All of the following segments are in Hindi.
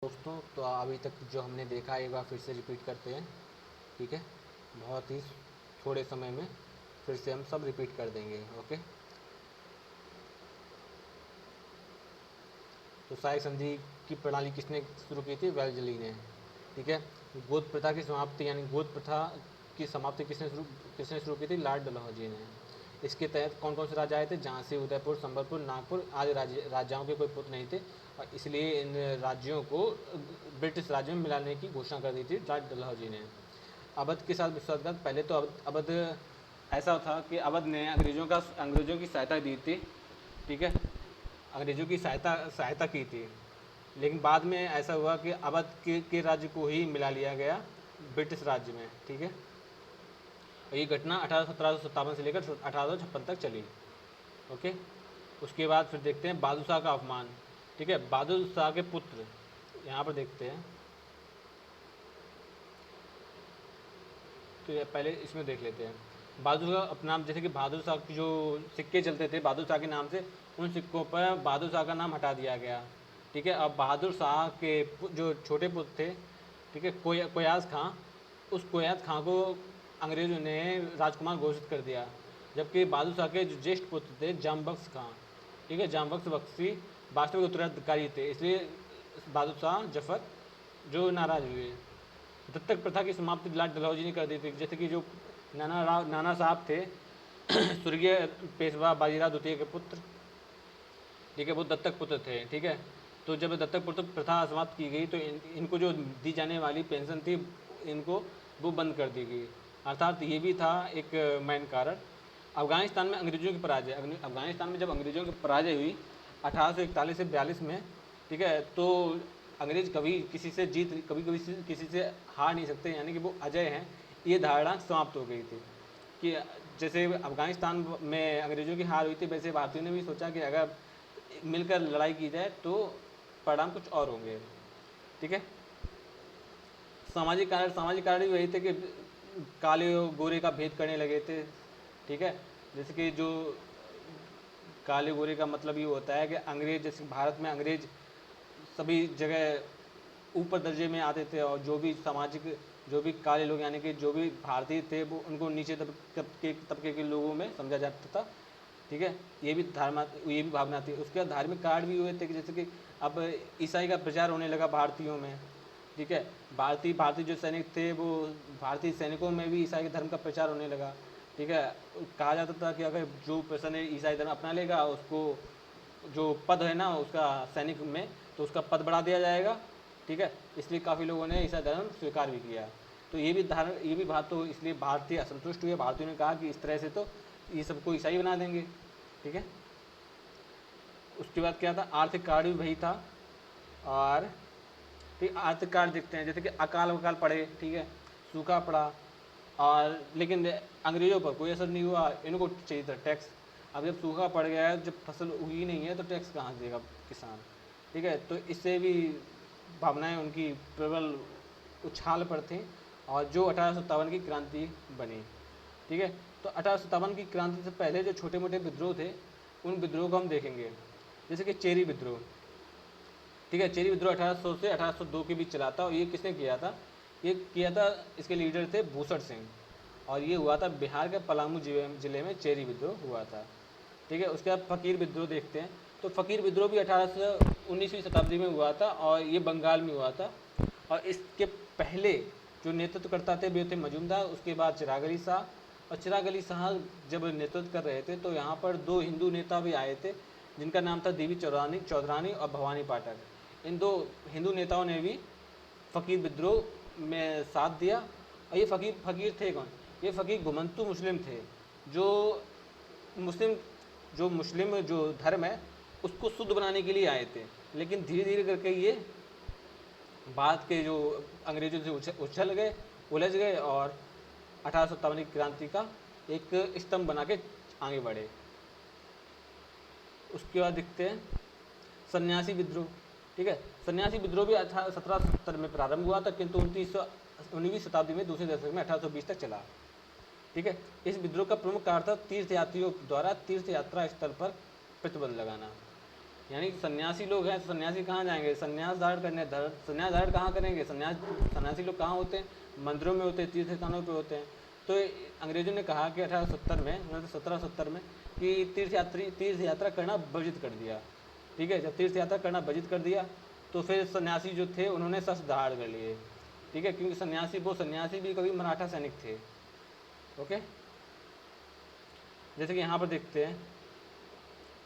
दोस्तों, तो अभी तक जो हमने देखा है एक बार फिर से रिपीट करते हैं। ठीक है, बहुत ही थोड़े समय में फिर से हम सब रिपीट कर देंगे। ओके, तो साय संधि की प्रणाली किसने शुरू की थी? वेल्जली ने। ठीक है, गोद प्रथा की समाप्ति यानी गोद प्रथा की समाप्ति किसने शुरू की थी? लॉर्ड डलहौजी ने। इसके तहत कौन कौन से राजा आए थे? झांसी, उदयपुर, संबलपुर, नागपुर आदि राजाओं के कोई पुत्र नहीं थे, और इसलिए इन राज्यों को ब्रिटिश राज्यों में मिलाने की घोषणा कर दी थी लॉर्ड डलहौजी ने। अवध के साथ विश्वासघात। पहले तो अवध ऐसा था कि अवध ने अंग्रेजों की सहायता दी थी। ठीक है, अंग्रेजों की सहायता की थी, लेकिन बाद में ऐसा हुआ कि अवध के राज्य को ही मिला लिया गया ब्रिटिश राज्य में। ठीक है, और ये घटना 1757 से लेकर 1856 तक चली। ओके, उसके बाद फिर देखते हैं बहादुर शाह का अपमान। ठीक है, बहादुर शाह के पुत्र यहाँ पर देखते हैं, तो ये पहले इसमें देख लेते हैं। बहादुर शाह अपना नाम, जैसे कि बहादुर शाह की जो सिक्के चलते थे बहादुर शाह के नाम से, उन सिक्कों पर बहादुर शाह का नाम हटा दिया गया। ठीक है, अब बहादुर शाह के जो छोटे पुत्र थे, ठीक है, कोयाज खां, उस कोयाज खां को अंग्रेज़ों ने राजकुमार घोषित कर दिया, जबकि बहादुर शाह के जो ज्येष्ठ पुत्र थे जामबख्श खां, ठीक है, जामबख्श बख्शी वास्तविक उत्तराधिकारी थे, इसलिए बहादुर शाह जफर जो नाराज़ हुए। दत्तक प्रथा की समाप्ति लॉर्ड डलहौजी ने कर दी थी। जैसे कि जो नाना साहब थे स्वर्गीय पेशवा बाजीराव द्वितीय के पुत्र, ठीक है, वो दत्तक पुत्र थे। ठीक है, तो जब दत्तक पुत्र प्रथा समाप्त की गई तो इनको जो दी जाने वाली पेंशन थी इनको वो बंद कर दी गई, अर्थात ये भी था एक मेन कारण। अफगानिस्तान में अंग्रेजों की पराजय। अफगानिस्तान में जब अंग्रेजों की पराजय हुई 1841 से 42 में, ठीक है, तो अंग्रेज कभी किसी से किसी से हार नहीं सकते, यानी कि वो अजय हैं, ये धारणा समाप्त हो गई थी। कि जैसे अफगानिस्तान में अंग्रेज़ों की हार हुई थी, वैसे भारतीयों ने भी सोचा कि अगर मिलकर लड़ाई की जाए तो परिणाम कुछ और होंगे। ठीक है, सामाजिक कारण भी वही थे कि काले और गोरे का भेद करने लगे थे। ठीक है, जैसे कि जो काले गोरे का मतलब ये होता है कि अंग्रेज, जैसे भारत में अंग्रेज सभी जगह ऊपर दर्जे में आते थे, और जो भी काले लोग यानी कि जो भी भारतीय थे वो उनको नीचे तबके के लोगों में समझा जाता था। ठीक है, ये भी भावना थी। उसके बाद धार्मिक कार्ड भी हुए थे कि जैसे कि अब ईसाई का प्रचार होने लगा भारतीयों में। ठीक है, भारतीय जो सैनिक थे वो भारतीय सैनिकों में भी ईसाई धर्म का प्रचार होने लगा। ठीक है, कहा जाता था कि अगर जो पर्सन ईसाई धर्म अपना लेगा उसको जो पद है ना उसका सैनिक में, तो उसका पद बढ़ा दिया जाएगा। ठीक है, इसलिए काफ़ी लोगों ने ईसाई धर्म स्वीकार भी किया। तो ये भी बात, तो इसलिए भारतीय असंतुष्ट हुए। भारतीयों ने कहा कि इस तरह से तो ये सबको ईसाई बना देंगे। ठीक है, उसके बाद क्या था? आर्थिक कार्ड भी वही था। और ठीक, आर्थिक कार्ड देखते हैं, जैसे कि अकाल वकाल पड़े, ठीक है, सूखा पड़ा, और लेकिन अंग्रेज़ों पर कोई असर नहीं हुआ, इनको चाहिए था टैक्स। अब जब सूखा पड़ गया है, जब फसल उगी नहीं है, तो टैक्स कहाँ से देगा किसान? ठीक है, तो इससे भी भावनाएं उनकी प्रबल उछाल पर थी, और जो 1857 की क्रांति बनी। ठीक है, तो 1857 की क्रांति से पहले जो छोटे मोटे विद्रोह थे उन विद्रोह को हम देखेंगे, जैसे कि चेरी विद्रोह। ठीक है, चेरी विद्रोह 1800 से 1802 के बीच चला था, और ये किसने किया था? ये किया था, इसके लीडर थे भूसड़ सिंह, और ये हुआ था बिहार के पलामू जिले में चेरी विद्रोह हुआ था। ठीक है, उसके बाद फ़कीर विद्रोह देखते हैं। तो फ़कीर विद्रोह भी 19वीं शताब्दी में हुआ था, और ये बंगाल में हुआ था। और इसके पहले जो नेतृत्व करता थे वे थे मजूमदार, उसके बाद चिराग अली शाह। और चिराग अली शाह जब नेतृत्व कर रहे थे तो यहाँ पर दो हिंदू नेता भी आए थे, जिनका नाम था देवी चौधरानी और भवानी पाठक। इन दो हिंदू नेताओं ने भी फ़कीर विद्रोह में साथ दिया। और ये फ़कीर थे कौन? ये फ़कीर घुमंतू मुस्लिम थे, जो मुस्लिम जो धर्म है उसको शुद्ध बनाने के लिए आए थे। लेकिन धीरे धीरे करके ये बाद के जो अंग्रेजों से उलझ गए, और 1857 की क्रांति का एक स्तंभ बना के आगे बढ़े। उसके बाद देखते हैं सन्यासी विद्रोह। ठीक है, सन्यासी विद्रोह भी 1770 में प्रारंभ हुआ था, किंतु 19वीं शताब्दी में दूसरे दशक में 1820 तक चला। ठीक है, इस विद्रोह का प्रमुख कारण था तीर्थयात्रियों द्वारा तीर्थ यात्रा स्थल पर प्रतिबंध लगाना। यानी कि सन्यासी लोग हैं, तो सन्यासी कहाँ जाएंगे? संन्यास धारण करने। संन्यास धारण कहाँ करेंगे? सन्यासी लोग कहाँ होते हैं? मंदिरों में होते हैं, तीर्थ स्थानों पे होते हैं। तो अंग्रेजों ने कहा कि 1870 में, 1770 में, कि तीर्थ यात्रा करना वर्जित कर दिया। ठीक है, जब तीर्थ यात्रा करना वर्जित कर दिया तो फिर सन्यासी जो थे उन्होंने शस्त्र धारण कर लिए। ठीक है, क्योंकि सन्यासी भी कभी मराठा सैनिक थे। ओके, जैसे कि यहाँ पर देखते हैं,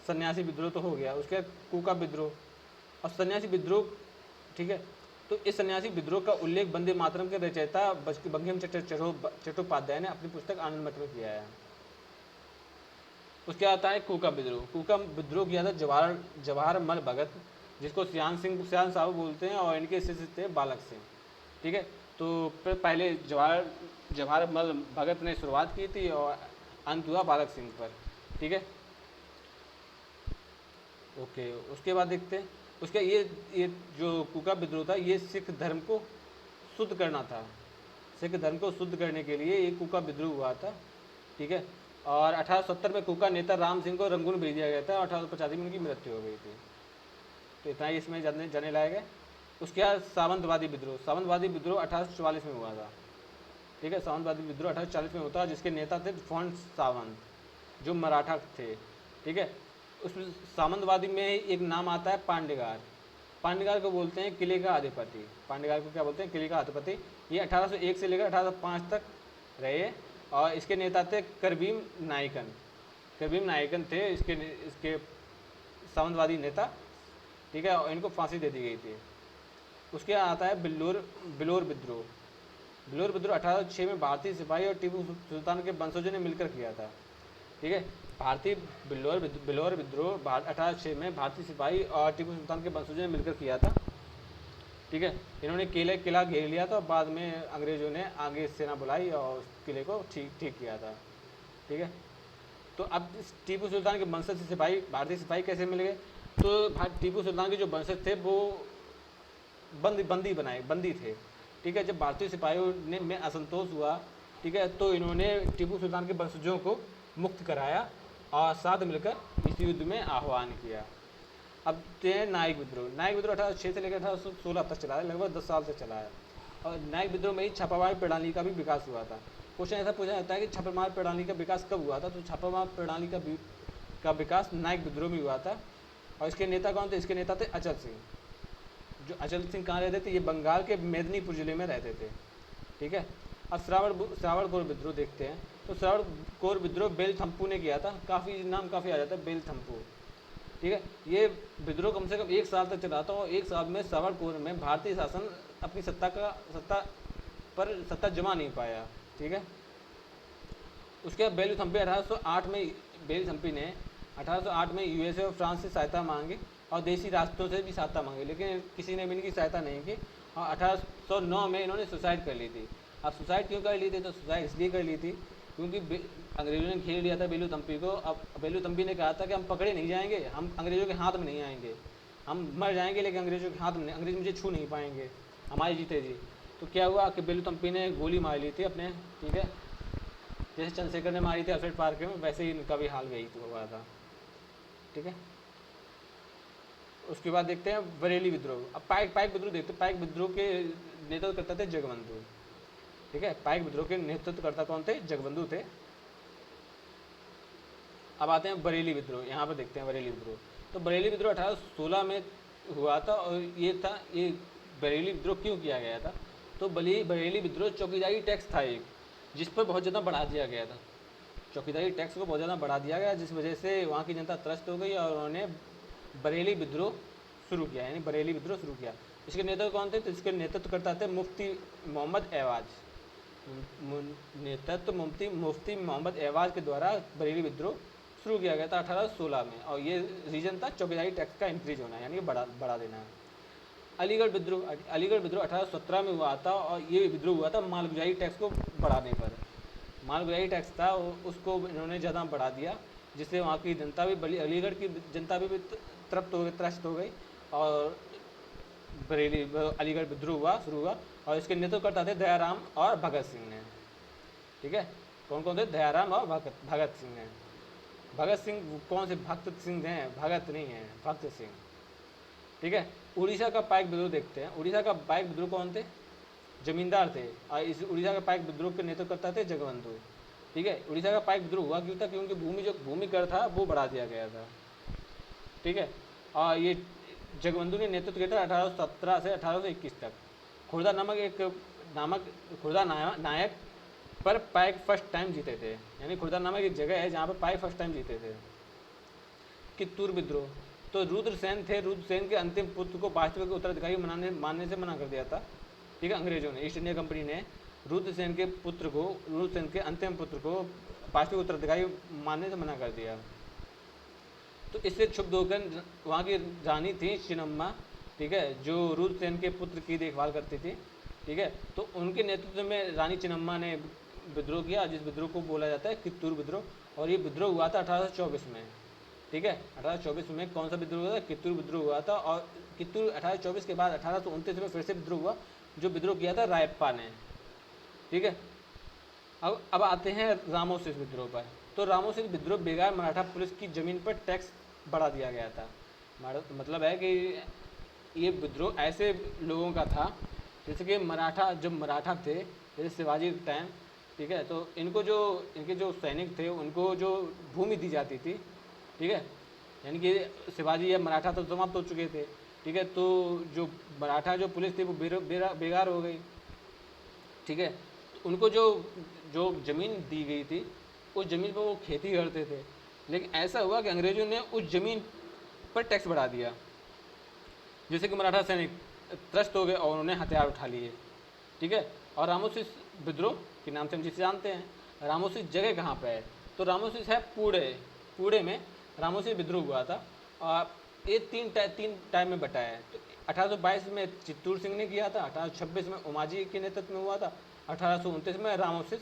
सन्यासी विद्रोह तो हो गया, उसके बाद कूका विद्रोह और सन्यासी विद्रोह। ठीक है, तो इस सन्यासी विद्रोह का उल्लेख वंदे मातरम के रचयिता बंकिम चट्टोपाध्याय ने अपनी पुस्तक आनंद मठ में किया है। उसके आता है कूका विद्रोह। कूका विद्रोह किया था जवाहर मल भगत, जिसको सियान साहब बोलते हैं, और इनके शिष्य थे बालक सिंह। ठीक है, तो पहले जवाहर मल भगत ने शुरुआत की थी और अंत हुआ बालक सिंह पर। ठीक है, ओके, उसके बाद देखते हैं उसका ये जो कूका विद्रोह था, ये सिख धर्म को शुद्ध करना था। सिख धर्म को शुद्ध करने के लिए ये कूका विद्रोह हुआ था। ठीक है, और 1870 में कूका नेता राम सिंह को रंगून भेज दिया गया था और 1885 में उनकी मृत्यु हो गई थी। तो इतना ही इसमें जाने लायक है। उसके बाद सावंतवादी विद्रोह 1844 में हुआ था। ठीक है, सावंतवादी विद्रोह 1840 में होता है, जिसके नेता थे फोन सावंत, जो मराठा थे। ठीक है, उसमें सामंतवादी में एक नाम आता है पांडेगार। पांडेगार को बोलते हैं किले का अधिपति। पांडेगार को क्या बोलते हैं? किले का अधिपति। ये 1801 से लेकर 1805 तक रहे और इसके नेता थे करभीम नायकन थे इसके सामंतवादी नेता। ठीक है, और इनको फांसी दे दी गई थी। उसके आता है बिलोर विद्रोह 1806 में भारतीय सिपाही और टीपू सुल्तान के वंशजों ने मिलकर किया था। ठीक है, भारतीय बिलोर विद्रोह 1806 में भारतीय सिपाही और टीपू सुल्तान के वंशजों ने मिलकर किया था। ठीक है, इन्होंने किला घेर लिया था और बाद में अंग्रेजों ने आगे सेना बुलाई और उस किले को ठीक किया था। ठीक है, तो अब टीपू सुल्तान के वंशज से भारतीय सिपाही कैसे मिल गए? तो टीपू सुल्तान के जो वंशज थे वो बंदी थे। ठीक है, जब भारतीय सिपाहियों ने में असंतोष हुआ, ठीक है, तो इन्होंने टीपू सुल्तान के वंशजों को मुक्त कराया और साथ मिलकर इस युद्ध में आह्वान किया। अब नायक विद्रोह 1806 से लेकर 1816 तक चला है, लगभग 10 साल तक चला है। और नायक विद्रोह में ही छापामार प्रणाली का भी विकास हुआ था। क्वेश्चन ऐसा पूछा जाता है कि छापामार प्रणाली का विकास कब हुआ था? तो छापामार प्रणाली का विकास नायक विद्रोह में हुआ था। और इसके नेता कौन थे? इसके नेता थे अचल सिंह। जो अचल सिंह कहाँ रहते थे? ये बंगाल के मेदिनीपुर जिले में रहते थे। ठीक है, अब श्रावणकोर विद्रोह देखते हैं। तो श्रावणकोर विद्रोह बेलथम्पू ने किया था। नाम काफ़ी आ जाता है, बेलथम्पू। ठीक है, ये विद्रोह कम से कम 1 साल तक चला था और 1 साल में श्रावणकोर में भारतीय शासन अपनी सत्ता जमा नहीं पाया। ठीक है, उसके बाद बेलथम्पी ने 1808 में यूएसए और फ्रांस से सहायता मांगी और देसी राष्ट्रों से भी सहायता मांगी, लेकिन किसी ने भी इनकी सहायता नहीं की। और 1809 में इन्होंने सुसाइड कर ली थी। अब सुसाइड क्यों कर ली थी? तो सुसाइड इसलिए कर ली थी क्योंकि अंग्रेजों ने घेर लिया था बेलूथम्पी को। अब बेलूथम्पी ने कहा था कि हम पकड़े नहीं जाएंगे, हम अंग्रेजों के हाथ में नहीं आएंगे, हम मर जाएंगे लेकिन अंग्रेजों के हाथ में नहीं, अंग्रेज मुझे छू नहीं पाएंगे, हमारे जीते जी। तो क्या हुआ कि बेलूथम्पी ने गोली मार ली थी अपने। ठीक है, जैसे चंद्रशेखर ने मारी थी अल्फ्रेड पार्क में, वैसे ही इनका भी हाल यही हुआ था। ठीक है, उसके बाद देखते हैं बरेली विद्रोह। अब पाइक विद्रोह देखते हैं। पाइक विद्रोह के नेतृत्व करता थे जगबंधु। ठीक है, पाइक विद्रोह के नेतृत्वकर्ता कौन थे? जगबंधु थे। अब आते हैं बरेली विद्रोह। यहाँ पर देखते हैं बरेली विद्रोह। तो बरेली विद्रोह 1816 में हुआ था और ये बरेली विद्रोह क्यों किया गया था? तो बरेली विद्रोह चौकीदारी टैक्स था एक, जिस पर बहुत ज़्यादा बढ़ा दिया गया था। चौकीदारी टैक्स को बहुत ज़्यादा बढ़ा दिया गया, जिस वजह से वहाँ की जनता त्रस्त हो गई और उन्होंने बरेली विद्रोह शुरू किया, यानी बरेली विद्रोह शुरू किया। इसके नेतृत्व कौन थे? तो इसके नेतृत्व करता थे मुफ्ती मोहम्मद एवाज के द्वारा बरेली विद्रोह शुरू किया गया था 1816 में। और ये रीजन था चौकीदारी टैक्स का इंक्रीज होना, यानी बढ़ा देना। अलीगढ़ विद्रोह 1817 में हुआ था और ये विद्रोह हुआ था मालगुजारी टैक्स को बढ़ाने पर। मालगुजारी टैक्स था उसको इन्होंने ज़्यादा बढ़ा दिया, जिससे वहाँ की जनता भी, अलीगढ़ की जनता भी त्रस्त हो गई और अलीगढ़ विद्रोह शुरू हुआ। और इसके नेतृत्व करता थे दयाराम और भगत सिंह ने। ठीक है, कौन कौन थे? दयाराम और भगत सिंह ने। भगत सिंह कौन से भक्त सिंह हैं, भगत नहीं है, भक्त सिंह। ठीक है, उड़ीसा का पाइक विद्रोह देखते हैं। उड़ीसा का पाइक विद्रोह कौन थे? जमींदार थे, और इस उड़ीसा का पाइक विद्रोह के नेतृत्व करता थे जगबंधु। ठीक है, उड़ीसा का पाइक विद्रोह हुआ क्यों था? कि उनकी भूमि कर था वो बढ़ा दिया गया था। ठीक है, और ये जगबंधु ने नेतृत्व किया था 1817 से 1821 तक। खुर्दा नामक खुर्दा नायक पर पाइक फर्स्ट टाइम जीते थे। यानी खुर्दा नामक एक जगह है जहाँ पर पाइक फर्स्ट टाइम जीते थे। कित्तूर विद्रोह, तो रुद्रसेन थे, रुद्रसेन के अंतिम पुत्र को वास्तविक उत्तराधिकारी मानने से मना कर दिया था। ठीक है, अंग्रेजों ने, ईस्ट इंडिया कंपनी ने रुद्रसेन के अंतिम पुत्र को वास्तविक उत्तराधिकारी मानने से मना कर दिया। तो इससे क्षुब्ध होकर वहाँ की रानी थी चिन्नम्मा, ठीक है, जो रुद्रसेन के पुत्र की देखभाल करती थी। ठीक है, तो उनके नेतृत्व में रानी चिन्नम्मा ने विद्रोह किया, जिस विद्रोह को बोला जाता है कित्तूर विद्रोह। और ये विद्रोह हुआ था 1824 में। ठीक है, 1824 में कौन सा विद्रोह हुआ था? कित्तूर विद्रोह हुआ था। और कित्तूर 1824 के बाद 1829 में फिर से विद्रोह हुआ, जो विद्रोह किया था रायप्पा ने। ठीक है, अब आते हैं रामोसिस विद्रोह पर। तो रामोसिस विद्रोह बेगार मराठा पुलिस की जमीन पर टैक्स बढ़ा दिया गया था। मतलब है कि ये विद्रोह ऐसे लोगों का था जैसे कि मराठा थे, जैसे शिवाजी टाइम। ठीक है, तो इनके जो सैनिक थे उनको जो भूमि दी जाती थी। ठीक है, यानी कि शिवाजी या मराठा तो समाप्त हो चुके थे। ठीक है, तो जो मराठा जो पुलिस थी वो बेगार हो गई। ठीक है, तो उनको जो ज़मीन दी गई थी उस ज़मीन पर वो खेती करते थे। लेकिन ऐसा हुआ कि अंग्रेज़ों ने उस ज़मीन पर टैक्स बढ़ा दिया, जिससे कि मराठा सैनिक त्रस्त हो गए और उन्होंने हथियार उठा लिए। ठीक है, और रामोसिस विद्रोह के नाम से हम जिसे जानते हैं। रामोसिस जगह कहाँ पर है? तो रामोसिस है पुणे में रामोसिस विद्रोह हुआ था। और ये तीन टाइम में बटा है। तो 1822 में चित्तूर सिंह ने किया था, 1826 में उमाजी के नेतृत्व में हुआ था, 1829 में रामोसिस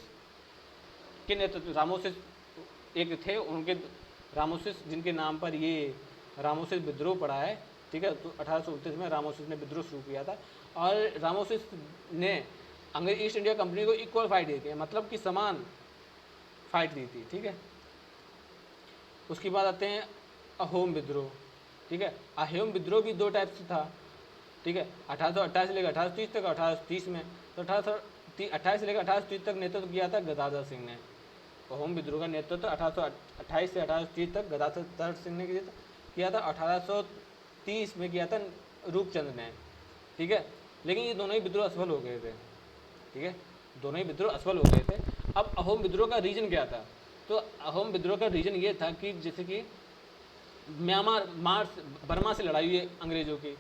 के नेतृत्व, रामोसिस एक थे उनके, रामोसिस जिनके नाम पर ये रामोसिस विद्रोह पड़ा है। ठीक है, तो 1829 में रामोसिस ने विद्रोह शुरू किया था। और रामोसिस ने ईस्ट इंडिया कंपनी को इक्वल फाइट दी थी, मतलब कि समान फाइट दी थी। ठीक है, उसके बाद आते हैं अहोम विद्रोह। ठीक है, अहोम विद्रोह भी दो टाइप से था। ठीक है, 1828 से लेकर 1830 तक, 1830 में तो 1828 से लेकर 1830 तक नेतृत्व किया था गदाधर सिंह ने। अहोम विद्रोह का नेतृत्व 1828 से 1830 तक गदाधर सिंह ने किया था। 1830 में किया था रूपचंद ने। ठीक है, लेकिन ये दोनों ही विद्रोह असफल हो गए थे। ठीक है, दोनों ही विद्रोह असफल हो गए थे। अब अहोम विद्रोह का रीजन क्या था? तो अहोम विद्रोह का रीजन ये था कि जैसे कि बर्मा से लड़ाई हुई अंग्रेज़ों की।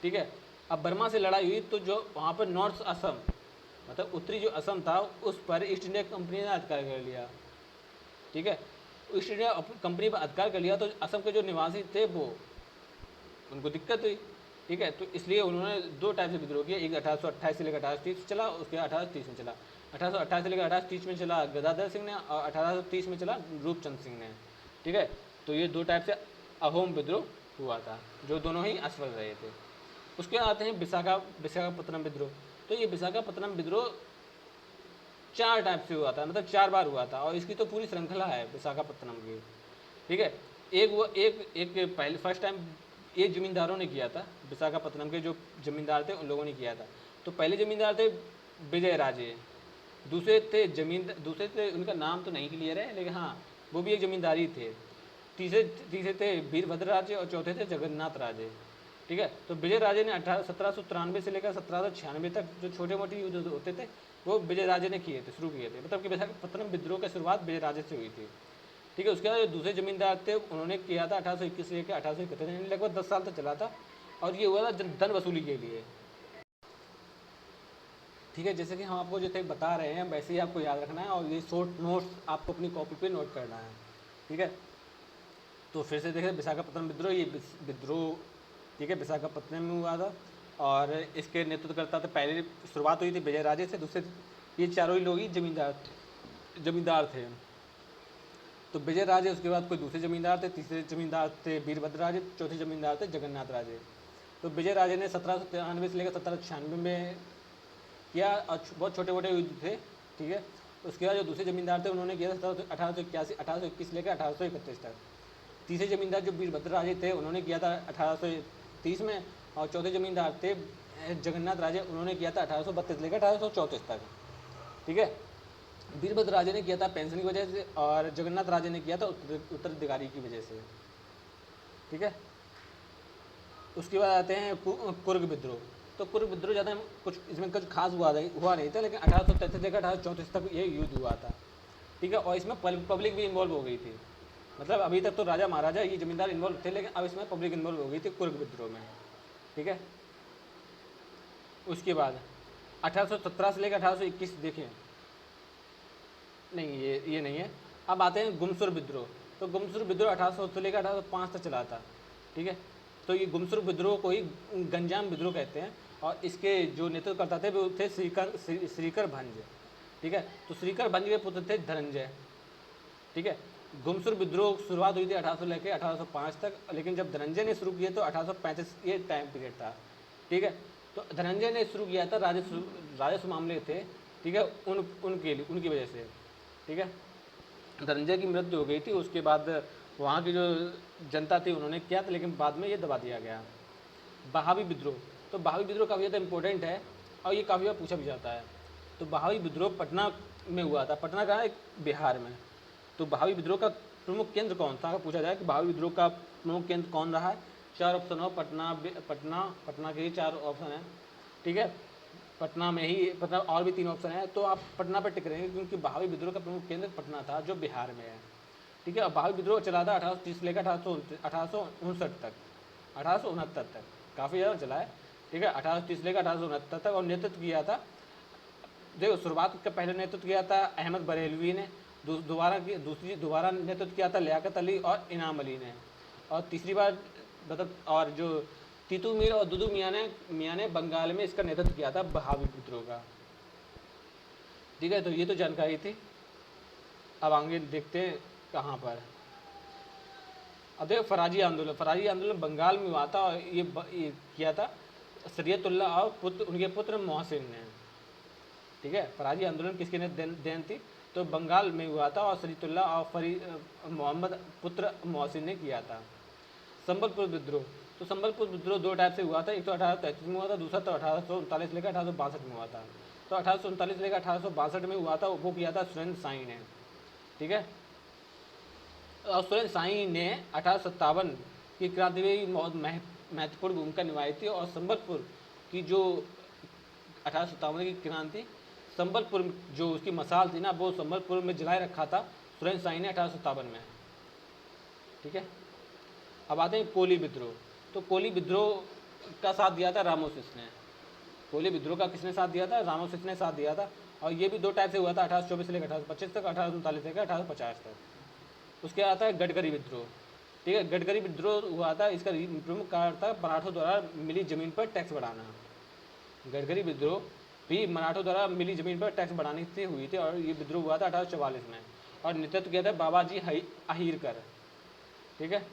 ठीक है, अब बर्मा से लड़ाई हुई तो जो वहाँ पर नॉर्थ असम, मतलब उत्तरी जो असम था, उस पर ईस्ट इंडिया कंपनी ने अधिकार कर लिया। ठीक है, ईस्ट इंडिया कंपनी पर अधिकार कर लिया तो असम के जो निवासी थे वो उनको दिक्कत हुई। ठीक है, तो इसलिए उन्होंने दो टाइप से विद्रोह किया। एक 1828 से लेकर 1830 चला, उसके 1830 में चला। 1828 से लेकर 1830 में चला गदाधर सिंह ने, और 1830 में चला रूपचंद सिंह ने। ठीक है, तो ये दो टाइप से अहोम विद्रोह हुआ था, जो दोनों ही असफल रहे थे। उसके बाद आते हैं विशाखापत्तनम विद्रोह। तो ये विशाखापत्तनम विद्रोह 4 टाइप से हुआ था, मतलब 4 बार हुआ था, और इसकी तो पूरी श्रृंखला है विशाखापत्तनम की। ठीक है, एक पहले फर्स्ट टाइम ये जमींदारों ने किया था, विशाखापत्तनम के जो जमींदार थे उन लोगों ने किया था। तो पहले जमींदार थे विजय राजे, दूसरे थे उनका नाम तो नहीं क्लियर है, लेकिन हाँ वो भी एक जमींदारी थे। तीसरे थे वीरभद्र राजे, और चौथे थे जगन्नाथ राजे। ठीक है, तो विजय राजे ने 1793 से लेकर 1796 तक जो छोटे मोटे युद्ध होते थे वो विजय राजे ने शुरू किए थे। मतलब कि विशाखापत्तनम विद्रोह की शुरुआत विजय राजे से हुई थी। ठीक है, उसके बाद जो दूसरे जमींदार थे उन्होंने किया था 1821 से लेकर 1831, यानी लगभग 10 साल तक चला था, और ये हुआ था धन वसूली के लिए। ठीक है, जैसे कि हम आपको जैसे बता रहे हैं वैसे ही आपको याद रखना है, और ये शॉर्ट नोट्स आपको अपनी कॉपी पे नोट करना है। ठीक है, तो फिर से देखें विशाखापत्तनम विद्रोह, ये विद्रोह ठीक है विशाखापत्तनम में हुआ था, और इसके नेतृत्वकर्ता थे, पहले शुरुआत हुई थी विजय राजे से, दूसरे ये चारों ही लोग ही जमींदार थे। तो विजय राजे, उसके बाद कोई दूसरे जमींदार थे, तीसरे जमींदार थे वीरभद्र राजे, चौथे जमींदार थे जगन्नाथ राजे। तो विजय राजे ने 1793 से लेकर 1796 में किया, और बहुत छोटे मोटे युद्ध थे। ठीक है, उसके बाद जो दूसरे जमींदार थे उन्होंने किया था 1881 1821 लेकर 1831 तक। तीसरे जमींदार जो वीरभद्र राजे थे उन्होंने किया था 1830 में, और चौथे जमींदार थे जगन्नाथ राजे, उन्होंने किया था 1832 लेकर 1834 तक। ठीक है, वीरभद्र राजे ने किया था पेंशन की वजह से और जगन्नाथ राजे ने किया था उत्तराधिकारी की वजह से। ठीक है, उसके बाद आते हैं कुर्ग विद्रोह। तो कुर्ग विद्रोह ज़्यादा कुछ इसमें कुछ खास हुआ नहीं था, लेकिन 1833 लेकर 1834 तक ये युद्ध हुआ था। ठीक है, और इसमें पब्लिक भी इन्वॉल्व हो गई थी। मतलब अभी तक तो राजा महाराजा ये जमींदार इन्वॉल्व थे, लेकिन अब इसमें पब्लिक इन्वॉल्व हो गई थी कुर्ग विद्रोह में। ठीक है, उसके बाद 1817 से लेकर 1821 देखें, नहीं ये नहीं है। अब आते हैं गुमसुर विद्रोह। तो गुमसुर विद्रोह 1800 से लेकर 1805 तक चला था। ठीक है, तो ये गुमसुर विद्रोह को ही गंजाम विद्रोह कहते हैं, और इसके जो नेतृत्व करता थे वो थे श्रीकर भंज। ठीक है, तो श्रीकर भंज के पुत्र थे धनंजय। ठीक है, गुमसुर विद्रोह शुरुआत हुई थी 1800 लेकर 1805 तक, लेकिन जब धनंजय ने शुरू किया तो 1835 ये टाइम पीरियड था। ठीक है, तो धनंजय ने शुरू किया था, राजस्व मामले थे। ठीक है, उनकी वजह से। ठीक है, धनंजय की मृत्यु हो गई थी, उसके बाद वहाँ की जो जनता थी उन्होंने किया था, लेकिन बाद में ये दबा दिया गया। बहावी विद्रोह। तो बहावी विद्रोह काफ़ी ज़्यादा इंपॉर्टेंट है और ये काफ़ी बार पूछा भी जाता है। तो बहावी विद्रोह पटना में हुआ था। पटना कहाँ है? बिहार में। तो बहावी विद्रोह का प्रमुख केंद्र कौन था? अगर पूछा जाए कि बहावी विद्रोह का प्रमुख केंद्र कौन रहा है, 4 ऑप्शन हो, पटना के ही 4 ऑप्शन हैं। ठीक है, पटना में ही, पटना और भी 3 ऑप्शन है, तो आप पटना पर टिक रहेंगे, क्योंकि बहावी विद्रोह का प्रमुख केंद्र पटना था जो बिहार में है। ठीक है, बहावी विद्रोह चला था 1830 से लेकर 1869 तक, 1869 तक, काफ़ी ज़्यादा चला है। ठीक है, 1830 से लेकर 1869 तक, और नेतृत्व किया था, देखो शुरुआत का पहले नेतृत्व किया था अहमद बरेलवी ने, दोबारा नेतृत्व किया था लियाकत अली और इनाम अली ने, और तीसरी बार मतलब और जो तीतू मीर और दुदू मियाँ ने बंगाल में इसका नेतृत्व किया था बहावी विद्रोह का। ठीक है, तो ये तो जानकारी थी। अब आगे देखते हैं कहाँ पर। अब देखो फराजी आंदोलन बंगाल में हुआ था, और ये किया था शरीयतुल्लाह और उनके पुत्र मोहसिन ने। ठीक है, फराजी आंदोलन किसके ने देन थी? तो बंगाल में हुआ था, और शरीयतुल्लाह और मोहम्मद पुत्र मोहसिन ने किया था। संबलपुर विद्रोह। तो संबलपुर विद्रोह 2 टाइप से हुआ था, एक तो 1833 में हुआ था, दूसरा तो 1839 लेकर 1862 में हुआ था। तो 1839 लेकर 1862 में हुआ था, वो किया था सुरेंद्र साई ने। ठीक है, और सुरेंद्र साई ने 1857 की क्रांति में बहुत महत्वपूर्ण भूमिका निभाई थी, और संबलपुर की जो 1857 की क्रांति, संबलपुर जो उसकी मसाल थी ना, वो संबलपुर में जलाए रखा था सुरेंद्र साई ने 1857 में। ठीक है, अब आते हैं कोली विद्रोह। तो कोली विद्रोह का साथ दिया था रामोसिस ने। कोली विद्रोह का किसने साथ दिया था? रामोसिस ने साथ दिया था, और ये भी 2 टाइप से हुआ था, 1824 से लेकर 1825 तक, 1839 से लेकर 1850 तक। उसके आता है गडकरी विद्रोह। ठीक है, गडकरी विद्रोह हुआ था, इसका प्रमुख कारण था मराठों द्वारा मिली जमीन पर टैक्स बढ़ाना। गडकरी विद्रोह भी मराठों द्वारा मिली जमीन पर टैक्स बढ़ाने से हुई थी, और ये विद्रोह हुआ था 1844 में, और नेतृत्व किया था बाबाजी अहीरकर। ठीक है,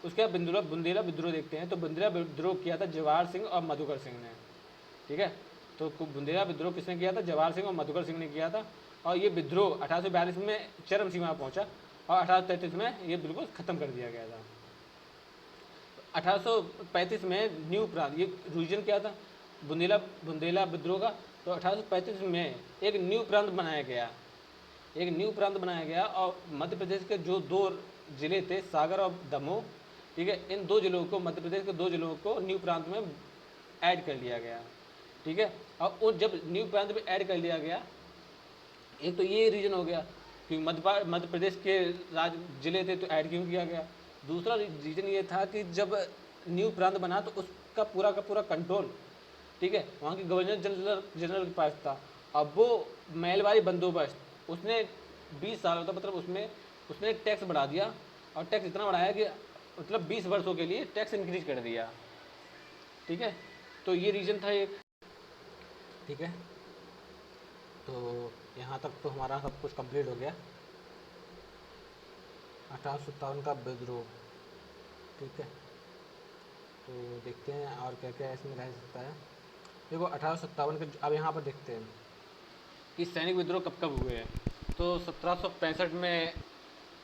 उसके बाद बुंदेला विद्रोह देखते हैं। तो बुंदेला विद्रोह किया था जवाहर सिंह और मधुकर सिंह ने। ठीक है, तो बुंदेला विद्रोह किसने किया था? जवाहर सिंह और मधुकर सिंह ने किया था, और ये विद्रोह 1842 में चरम सीमा पर पहुंचा, और 1833 में ये बिल्कुल ख़त्म कर दिया गया था। 1835 में न्यू प्रांत, ये रीजन क्या था बुंदेला विद्रोह का? तो 1835 में एक न्यू प्रांत बनाया गया, और मध्य प्रदेश के जो 2 जिले थे, सागर और दमोह, ठीक है, इन 2 जिलों को, मध्य प्रदेश के 2 जिलों को न्यू प्रांत में ऐड कर लिया गया। ठीक है, और जब न्यू प्रांत में ऐड कर लिया गया, एक तो ये रीजन हो गया कि मध्य प्रदेश के जिले थे तो ऐड क्यों किया गया। दूसरा रीजन ये था कि जब न्यू प्रांत बना तो उसका पूरा का पूरा कंट्रोल, ठीक है, वहाँ के गवर्नर जनरल के पास था। अब वो महलवारी बंदोबस्त उसने 20 सालों तक, मतलब उसने टैक्स बढ़ा दिया, और टैक्स इतना बढ़ाया कि मतलब 20 वर्षों के लिए टैक्स इंक्रीज कर दिया। ठीक है, तो ये रीजन था एक। ठीक है, तो यहाँ तक तो हमारा सब कुछ कंप्लीट हो गया, 1857 का विद्रोह। ठीक है, तो देखते हैं और क्या क्या इसमें रह सकता है। देखो 1857 के, अब यहाँ पर देखते हैं कि सैनिक विद्रोह कब कब हुए हैं। तो 1765 में,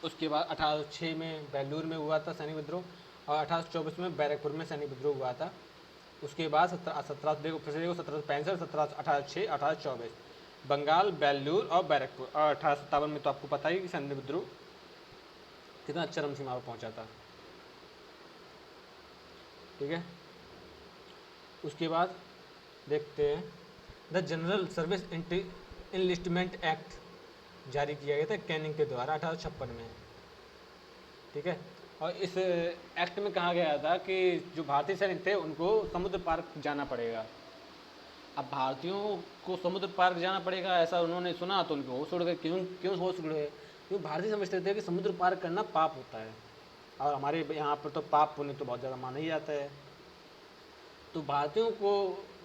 उसके बाद 1806 में बेलूर में हुआ था सैनिक विद्रोह, और 1824 में बैरकपुर में सैनिक विद्रोह हुआ था। उसके बाद 1765, 1806, 1824 बंगाल, बेलूर और बैरकपुर, और 1857 में तो आपको पता ही कि सैनिक विद्रोह कितना चरम सीमा पर पहुंचा था। ठीक है, उसके बाद देखते हैं the general service enlistment act जारी किया गया था कैनिंग के द्वारा 1856 में। ठीक है, और इस एक्ट में कहा गया था कि जो भारतीय सैनिक थे उनको समुद्र पार जाना पड़ेगा। अब भारतीयों को समुद्र पार जाना पड़ेगा ऐसा उन्होंने सुना तो उनको होश उड़ गए। क्यों क्यों होश उड़ गए? क्योंकि भारतीय समझते थे कि समुद्र पार करना पाप होता है, और हमारे यहाँ पर तो पाप पुण्य तो बहुत ज़्यादा माना ही जाता है। तो भारतीयों को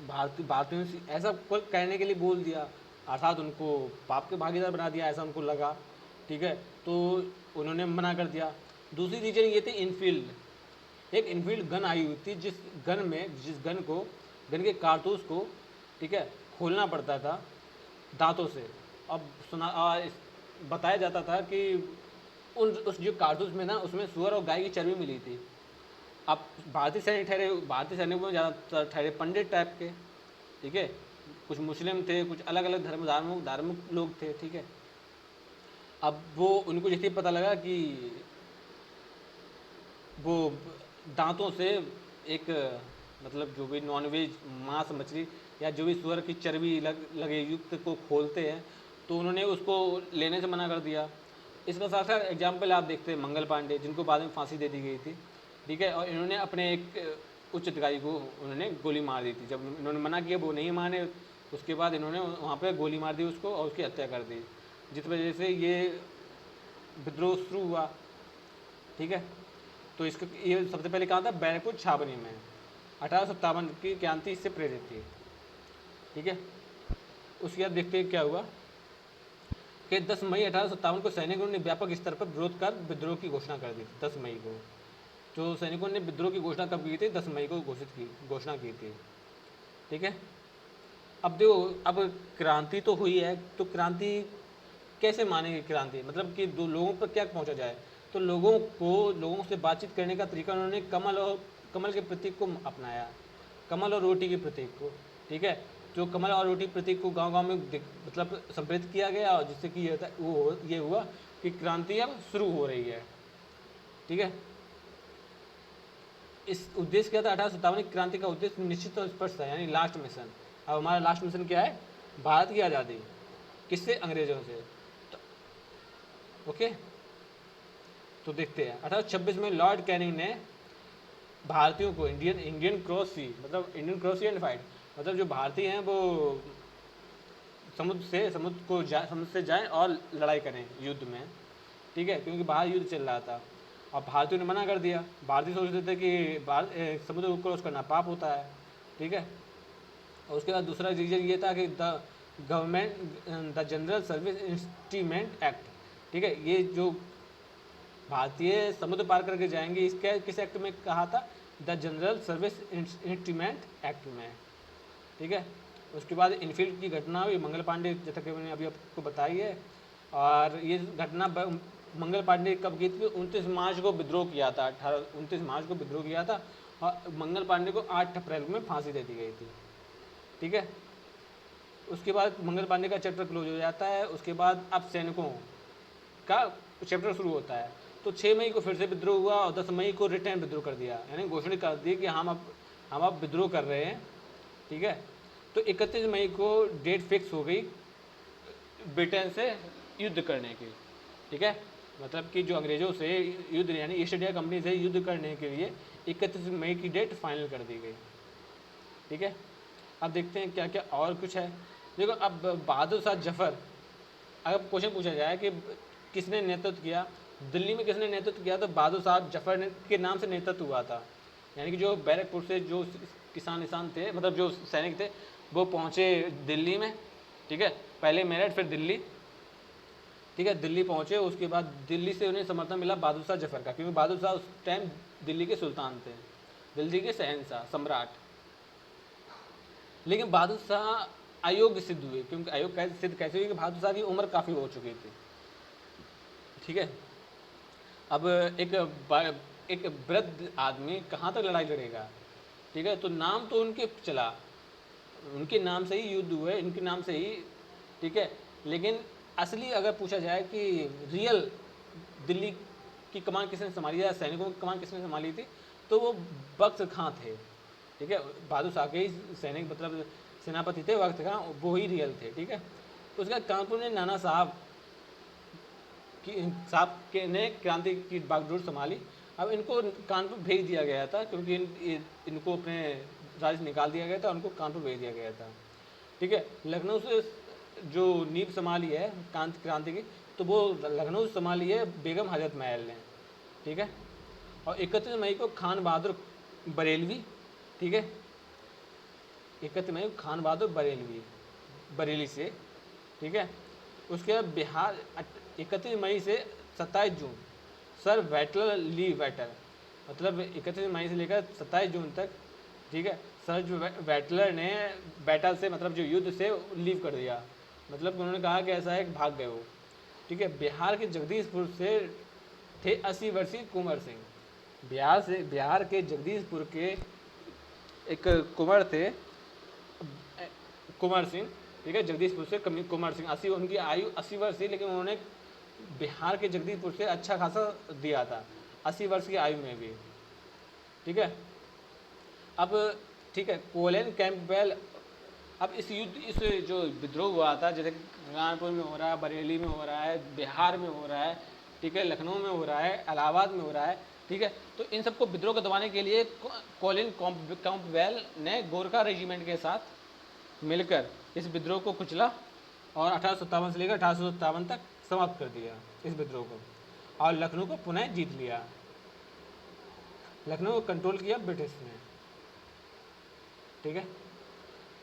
भारतीयों से ऐसा कहने के लिए बोल दिया, अर्थात उनको पाप के भागीदार बना दिया, ऐसा उनको लगा। ठीक है, तो उन्होंने मना कर दिया। दूसरी रीजन ये थी इनफील्ड। एक इनफील्ड गन आई हुई थी, जिस गन के कारतूस को, ठीक है, खोलना पड़ता था दांतों से। अब बताया जाता था कि उस जो कारतूस में ना, उसमें सुअर और गाय की चर्बी मिली थी। अब भारतीय सैनिक में ज़्यादातर ठहरे पंडित टाइप के। ठीक है, कुछ मुस्लिम थे, कुछ अलग अलग धार्मिक लोग थे। ठीक है, अब वो उनको जैसे पता लगा कि वो दांतों से एक मतलब जो भी नॉनवेज मांस मछली या जो भी सुअर की चर्बी लगे युक्त को खोलते हैं, तो उन्होंने उसको लेने से मना कर दिया। इसका साथ साथ एग्जाम्पल आप देखते हैं मंगल पांडे, जिनको बाद में फांसी दे दी गई थी। ठीक है, और इन्होंने अपने एक उच्च अधिकारी को उन्होंने गोली मार दी थी। जब इन्होंने मना किया, वो नहीं माने, उसके बाद इन्होंने वहाँ पर गोली मार दी उसको और उसकी हत्या कर दी, जिस वजह से ये विद्रोह शुरू हुआ। ठीक है, तो इसका ये सबसे पहले कहा था बैरकपुर छावनी में 1857 की क्रांति इससे प्रेरित थी। ठीक है, उसके बाद देखते हैं क्या हुआ कि 10 मई 1857 को सैनिकों ने व्यापक स्तर पर विरोध कर विद्रोह की घोषणा कर दी थी। 10 मई को जो सैनिकों ने विद्रोह की घोषणा कब की थी? 10 मई को घोषणा की थी। ठीक है, अब देखो, अब क्रांति तो हुई है, तो क्रांति कैसे मानेंगे? क्रांति मतलब कि दो लोगों पर क्या पहुंचा जाए। तो लोगों से बातचीत करने का तरीका उन्होंने कमल के प्रतीक को अपनाया, कमल और रोटी के प्रतीक को। ठीक है, जो कमल और रोटी प्रतीक को गांव गांव में मतलब संप्रेरित किया गया, और जिससे कि ये हुआ कि क्रांति अब शुरू हो रही है। ठीक है, इस उद्देश्य क्या था? 1857 की क्रांति का उद्देश्य निश्चित और स्पष्ट था, यानी लास्ट मिशन। अब हमारा लास्ट मिशन क्या है? भारत की आज़ादी। किससे? अंग्रेजों से। तो ओके, तो देखते हैं 1826 में लॉर्ड कैनिंग ने भारतीयों को Indian cross sea and fight, मतलब जो भारतीय हैं वो समुद्र से जाएं और लड़ाई करें युद्ध में। ठीक है, क्योंकि बाहर युद्ध चल रहा था और भारतीयों ने मना कर दिया। भारतीय सोचते थे कि समुद्र को क्रॉस करना पाप होता है। ठीक है, और उसके बाद दूसरा रीजन ये था कि the general service instrument act. ठीक है, ये जो भारतीय समुद्र पार करके जाएंगे, इसके किस एक्ट में कहा था? The general service instrument act में। ठीक है, उसके बाद इनफील्ड की घटना हुई, मंगल पांडे, जैसा कि मैंने अभी आपको बताई है। और ये घटना मंगल पांडे कब की थी? 29 मार्च को विद्रोह किया था। 29 मार्च को विद्रोह किया था, और मंगल पांडे को 8 अप्रैल में फांसी दे दी गई थी। ठीक है, उसके बाद मंगल पांडे का चैप्टर क्लोज हो जाता है। उसके बाद अब सैनिकों का चैप्टर शुरू होता है। तो 6 मई को फिर से विद्रोह हुआ, और 10 मई को रिटर्न विद्रोह कर दिया, यानी घोषणा कर दी कि हम अब विद्रोह कर रहे हैं। ठीक है, तो 31 मई को डेट फिक्स हो गई ब्रिटेन से युद्ध करने की। ठीक है, मतलब कि जो अंग्रेज़ों से युद्ध, यानी ईस्ट इंडिया कंपनी से युद्ध करने के लिए 31 मई की डेट फाइनल कर दी गई। ठीक है, अब देखते हैं क्या क्या और कुछ है। देखो, अब बहादुर शाह जफर, अगर क्वेश्चन पूछा जाए कि किसने नेतृत्व किया, दिल्ली में किसने नेतृत्व किया, तो बहादुर साहब जफर के नाम से नेतृत्व हुआ था। यानी कि जो बैरकपुर से जो किसान थे, मतलब जो सैनिक थे, वो पहुँचे दिल्ली में। ठीक है, पहले मेरठ फिर दिल्ली। ठीक है, दिल्ली पहुँचे, उसके बाद दिल्ली से उन्हें समर्थन मिला बहादुर शाह जफर का, क्योंकि बहादुर शाह उस टाइम दिल्ली के सुल्तान थे, दिल्ली के शहंशाह सम्राट। लेकिन बहादुर शाह अयोग्य सिद्ध हुए, क्योंकि अयोग्य सिद्ध कैसे हुई कि बहादुर शाह की उम्र काफ़ी हो चुकी थी। ठीक है, अब एक वृद्ध आदमी कहाँ तक लड़ाई लड़ेगा। ठीक है, तो नाम तो उनके चला, उनके नाम से ही युद्ध हुए, इनके नाम से ही। ठीक है, लेकिन असली अगर पूछा जाए कि रियल दिल्ली की कमान किसने संभाली या सैनिकों की कमान किसने संभाली थी, तो वो बख्त खां थे। ठीक है, बहादुर शाह के ही सैनिक मतलब सेनापति थे बख्त खां, वो ही रियल थे। ठीक है, उसके बाद कानपुर में नाना साहब के ने क्रांति की बागडोर संभाली। अब इनको कानपुर भेज दिया गया था, क्योंकि इनको अपने राज्य निकाल दिया गया था, उनको कानपुर भेज दिया गया था। ठीक है, लखनऊ से जो नींव संभाली है क्रांति की, तो वो लखनऊ संभाली है बेगम हजरत महल ने। ठीक है, और 31 मई को खान बहादुर बरेलवी, ठीक है, 31 मई को खान बहादुर बरेली से, ठीक है, उसके बाद बिहार 31 मई से 27 जून सर वेटलर ली वेटर, मतलब 31 मई से लेकर 27 जून तक। ठीक है, सर वेटलर ने बैटल से मतलब जो युद्ध से लीव कर दिया, मतलब उन्होंने कहा कि ऐसा है कि भाग गए वो। ठीक है, बिहार के जगदीशपुर से थे 80 वर्षीय कुंवर सिंह। बिहार के जगदीशपुर के एक कुंवर थे कुंवर सिंह। ठीक है, जगदीशपुर से कुंवर सिंह, 80 उनकी आयु 80 वर्ष थी, लेकिन उन्होंने बिहार के जगदीशपुर से अच्छा खासा दिया था 80 वर्ष की आयु में भी। ठीक है, अब ठीक है, कोलिन कैंपबेल। अब इस जो विद्रोह हुआ था, जैसे कानपुर में हो रहा है, बरेली में हो रहा है, बिहार में हो रहा है, ठीक है, लखनऊ में हो रहा है, इलाहाबाद में हो रहा है। ठीक है, तो इन सबको विद्रोह को दबाने के लिए कोलिन कैंपबेल ने गोरखा रेजिमेंट के साथ मिलकर इस विद्रोह को कुचला और 1857 से लेकर 1857 तक समाप्त कर दिया इस विद्रोह को, और लखनऊ को पुनः जीत लिया। लखनऊ को कंट्रोल किया ब्रिटिश ने। ठीक है,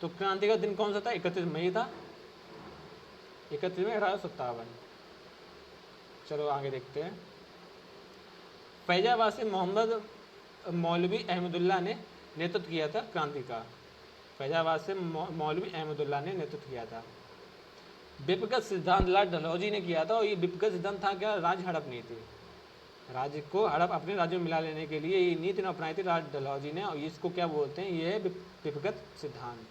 तो क्रांति का दिन कौन सा था? 31 मई था, 31 मई 1857। चलो आगे देखते हैं। फैजाबाद से मोहम्मद मौलवी अहमदुल्ला ने नेतृत्व किया था क्रांति का। फैजाबाद से मौलवी अहमदुल्ला ने नेतृत्व किया था। विपगत सिद्धांत लाल डलहौजी ने किया था, और ये विपगत सिद्धांत था क्या? राज्य हड़प नीति, राज्य को हड़प अपने राज्य में मिला लेने के लिए ये नीति ने अपनाई थी लाल डलहौजी ने, और इसको क्या बोलते हैं? ये है विपगत सिद्धांत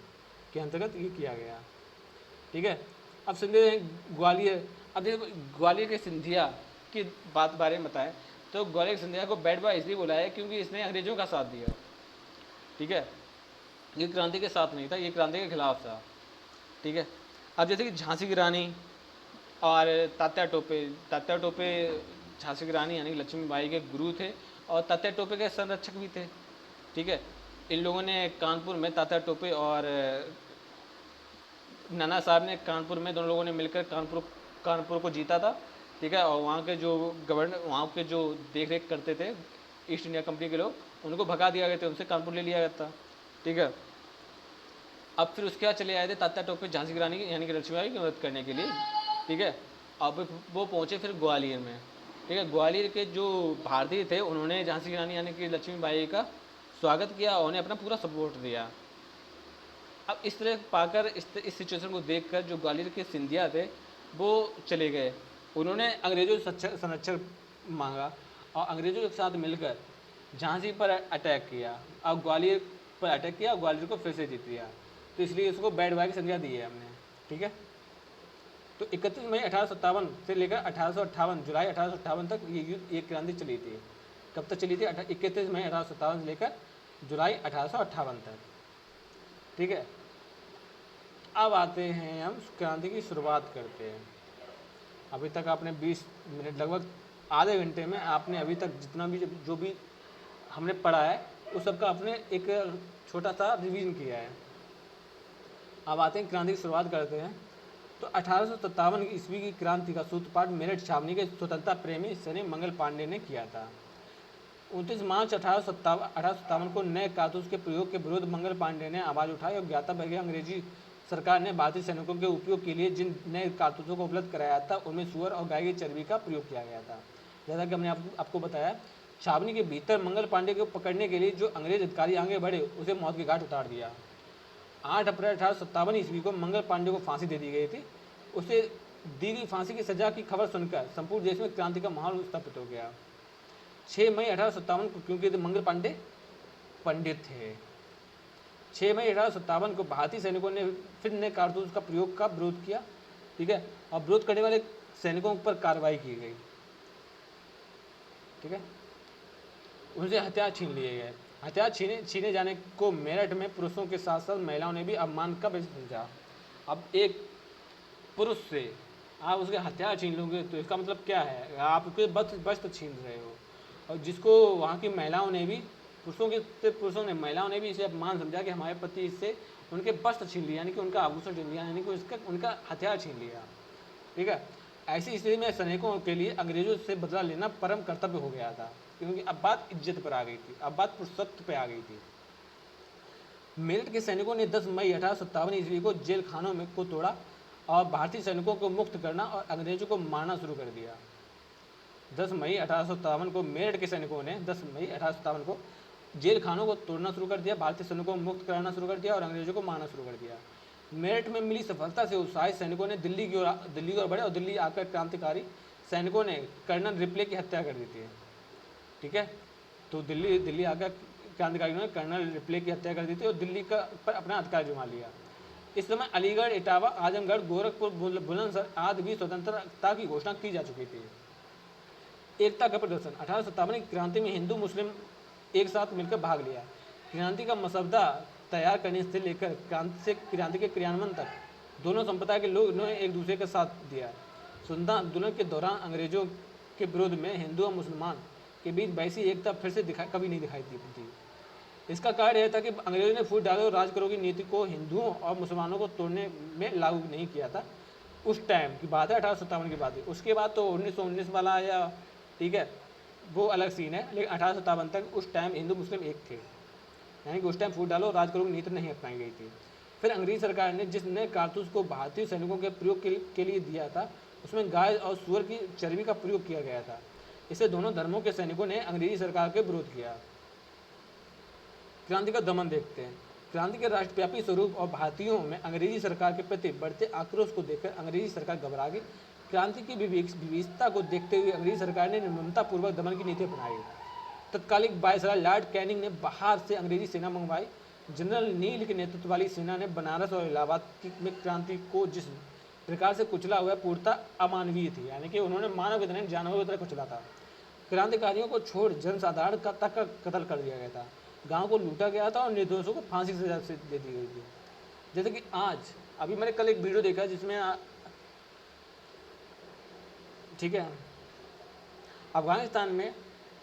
के अंतर्गत ये किया गया। ठीक है, अब समझे ग्वालियर। अब देखो ग्वालियर के सिंधिया की बारे में बताएं, तो ग्वालियर के सिंधिया को बैड बॉय इसलिए बोला है क्योंकि इसने अंग्रेजों का साथ दिया। ठीक है, ये क्रांति के साथ नहीं था, ये क्रांति के खिलाफ था। ठीक है, अब जैसे कि झांसी की रानी और तात्या टोपे झांसी की रानी यानी लक्ष्मीबाई के गुरु थे, और तात्या टोपे के संरक्षक भी थे। ठीक है, इन लोगों ने कानपुर में, तात्या टोपे और नाना साहब ने कानपुर में, दोनों लोगों ने मिलकर कानपुर को जीता था। ठीक है, और वहाँ के जो गवर्नर, वहाँ के जो देख रेख करते थे ईस्ट इंडिया कंपनी के लोग, उनको भगा दिया गया था, उनसे कानपुर ले लिया गया था। ठीक है, अब फिर उसके बाद चले आए थे तात्या टोपे झांसी की रानी की यानी कि लक्ष्मीबाई की मदद करने के लिए। ठीक है, अब वो पहुँचे फिर ग्वालियर में। ठीक है, ग्वालियर के जो भारतीय थे उन्होंने झांसी की रानी यानी कि लक्ष्मीबाई का स्वागत किया और उन्हें अपना पूरा सपोर्ट दिया। अब इस तरह पाकर, इस सिचुएशन को देखकर जो ग्वालियर के सिंधिया थे वो चले गए। उन्होंने अंग्रेजों से संरक्षण मांगा और अंग्रेजों के साथ मिलकर झांसी पर अटैक किया। अब ग्वालियर पर अटैक किया, ग्वालियर को फिर से जीत लिया, तो इसलिए इसको बैड बॉय की संज्ञा दी है हमने। ठीक है, तो 31 मई 1857 से लेकर 1858 जुलाई 1858 तक ये क्रांति चली थी। कब तक चली थी? 31 मई 1857 से लेकर जुलाई 1858 तक। ठीक है, अब आते हैं हम क्रांति की शुरुआत करते हैं। अभी तक आपने 20 मिनट, लगभग आधे घंटे में आपने अभी तक जितना भी जो भी हमने पढ़ा है उस सबका आपने एक छोटा सा रिवीजन किया है। अब आते हैं क्रांति की शुरुआत करते हैं। तो 1857 ईस्वी की क्रांति का सूत्रपात मेरठ छावनी के स्वतंत्रता प्रेमी सैनिक मंगल पांडे ने किया था। 29 मार्च 1857 को नए कारतूस के प्रयोग के विरुद्ध मंगल पांडे ने आवाज़ उठाई और ज्ञाता बह गया अंग्रेजी सरकार ने भारतीय सैनिकों के उपयोग के लिए जिन नए कारतूसों को उपलब्ध कराया था उनमें सुअर और गाय की चर्बी का प्रयोग किया गया था। जैसा कि हमने आपको बताया, छावनी के भीतर मंगल पांडे को पकड़ने के लिए जो अंग्रेज अधिकारी आगे बढ़े उसे मौत के घाट उतार दिया। 8 अप्रैल 1857 ईस्वी को मंगल पांडे को फांसी दे दी गई थी। उसे दी गई फांसी की सजा की खबर सुनकर संपूर्ण देश में क्रांति का माहौल स्थापित हो गया। 6 मई 1857 को, क्योंकि मंगल पांडे पंडित थे, 6 मई 1857 को भारतीय सैनिकों ने फिर नए कारतूस का प्रयोग का विरोध किया। ठीक है, और विरोध करने वाले सैनिकों पर कार्रवाई की गई। ठीक है, उनसे हथियार छीन लिए गए। हथियार छीने जाने को मेरठ में पुरुषों के साथ साथ महिलाओं ने भी अपमान का विषय समझा। अब एक पुरुष से आप उसके हथियार छीन लोगे तो इसका मतलब क्या है, आप उसके वस्त्र छीन रहे हो। और जिसको वहाँ की महिलाओं ने भी, पुरुषों ने, महिलाओं ने भी इसे अपमान समझा कि हमारे पति इससे उनके वस्त्र छीन लिया, यानी कि उनका आभूषण छीन लिया, यानी कि उनका हथियार छीन लिया। ठीक है, ऐसी स्थिति में सैनिकों के लिए अंग्रेजों से बदला लेना परम कर्तव्य हो गया था, क्योंकि अब बात इज्जत पर आ गई थी, अब बात पुरुषत्व पर आ गई थी। मेरठ के सैनिकों ने 10 मई 1857 ईस्वी को जेल खानों में को तोड़ा और भारतीय सैनिकों को मुक्त करना और अंग्रेजों को मारना शुरू कर दिया। 10 मई 1857 को मेरठ के सैनिकों ने 10 मई 1857 को जेल खानों को तोड़ना शुरू कर दिया, भारतीय सैनिकों को मुक्त कराना शुरू कर दिया और अंग्रेजों को मारना शुरू कर दिया। मेरठ में मिली सफलता से उत्साहित सैनिकों ने दिल्ली की ओर बढ़े और दिल्ली आकर क्रांतिकारी सैनिकों ने कर्नल रिप्ले की हत्या कर दी थी। ठीक है, तो दिल्ली आकर क्रांतिकारियों ने कर्नल रिप्ले की हत्या कर दी थी और दिल्ली का पर अपना अधिकार जमा लिया। इस समय अलीगढ़, इटावा, आजमगढ़, गोरखपुर, बुलंदशहर आदि भी स्वतंत्रता की घोषणा की जा चुकी थी। एकता का प्रदर्शन। 1857 की क्रांति में हिंदू मुस्लिम एक साथ मिलकर भाग लिया। क्रांति का मसौदा तैयार करने से लेकर क्रांति के क्रियान्वयन तक दोनों संप्रदाय के लोग ने एक दूसरे का साथ दिया। स्वतंत्रता आंदोलन के दौरान अंग्रेजों के विरोध में हिंदू और मुसलमान के बीच वैसी एकता फिर से कभी नहीं दिखाई दी थी। इसका कारण यह था कि अंग्रेजों ने फूट डालो राज करो की नीति को हिंदुओं और मुसलमानों को तोड़ने में लागू नहीं किया था। उस टाइम की बात है, 1857 की बात है। उसके बाद तो 1919 वाला या, ठीक है, वो अलग सीन है, लेकिन 1857 तक उस टाइम हिंदू मुस्लिम एक थे, यानी कि उस टाइम फूट डालो राज करो की नीति नहीं अपनाई गई थी। फिर अंग्रेज सरकार ने जिस नए कारतूस को भारतीय सैनिकों के प्रयोग के लिए दिया था, उसमें गाय और सुअर की चर्बी का प्रयोग किया गया था। इससे दोनों धर्मों के सैनिकों ने अंग्रेजी सरकार के विरोध किया। क्रांति का दमन देखते हैं। क्रांति के राष्ट्रव्यापी स्वरूप और भारतीयों में अंग्रेजी सरकार के प्रति बढ़ते आक्रोश को देखकर अंग्रेजी सरकार घबरा गई। क्रांति की विविधता को देखते हुए अंग्रेजी सरकार ने निर्ममतापूर्वक दमन की नीति अपनाई। तत्कालिक वायसराय लॉर्ड कैनिंग ने बाहर से अंग्रेजी सेना मंगवाई। जनरल नील के नेतृत्व वाली सेना ने बनारस और इलाहाबाद में क्रांति को जिस प्रकार से कुचला हुआ पूर्णतः अमानवीय थी, यानी कि उन्होंने मानव की तरह जानवरों की तरह कुचला था। क्रांतिकारियों को छोड़ जनसाधारण तक का कत्ल कर दिया गया था, गांव को लूटा गया था और निर्दोषों को फांसी की सजा दे दी गई थी। जैसे कि आज अभी मैंने कल एक वीडियो देखा जिसमें ठीक है, अफगानिस्तान में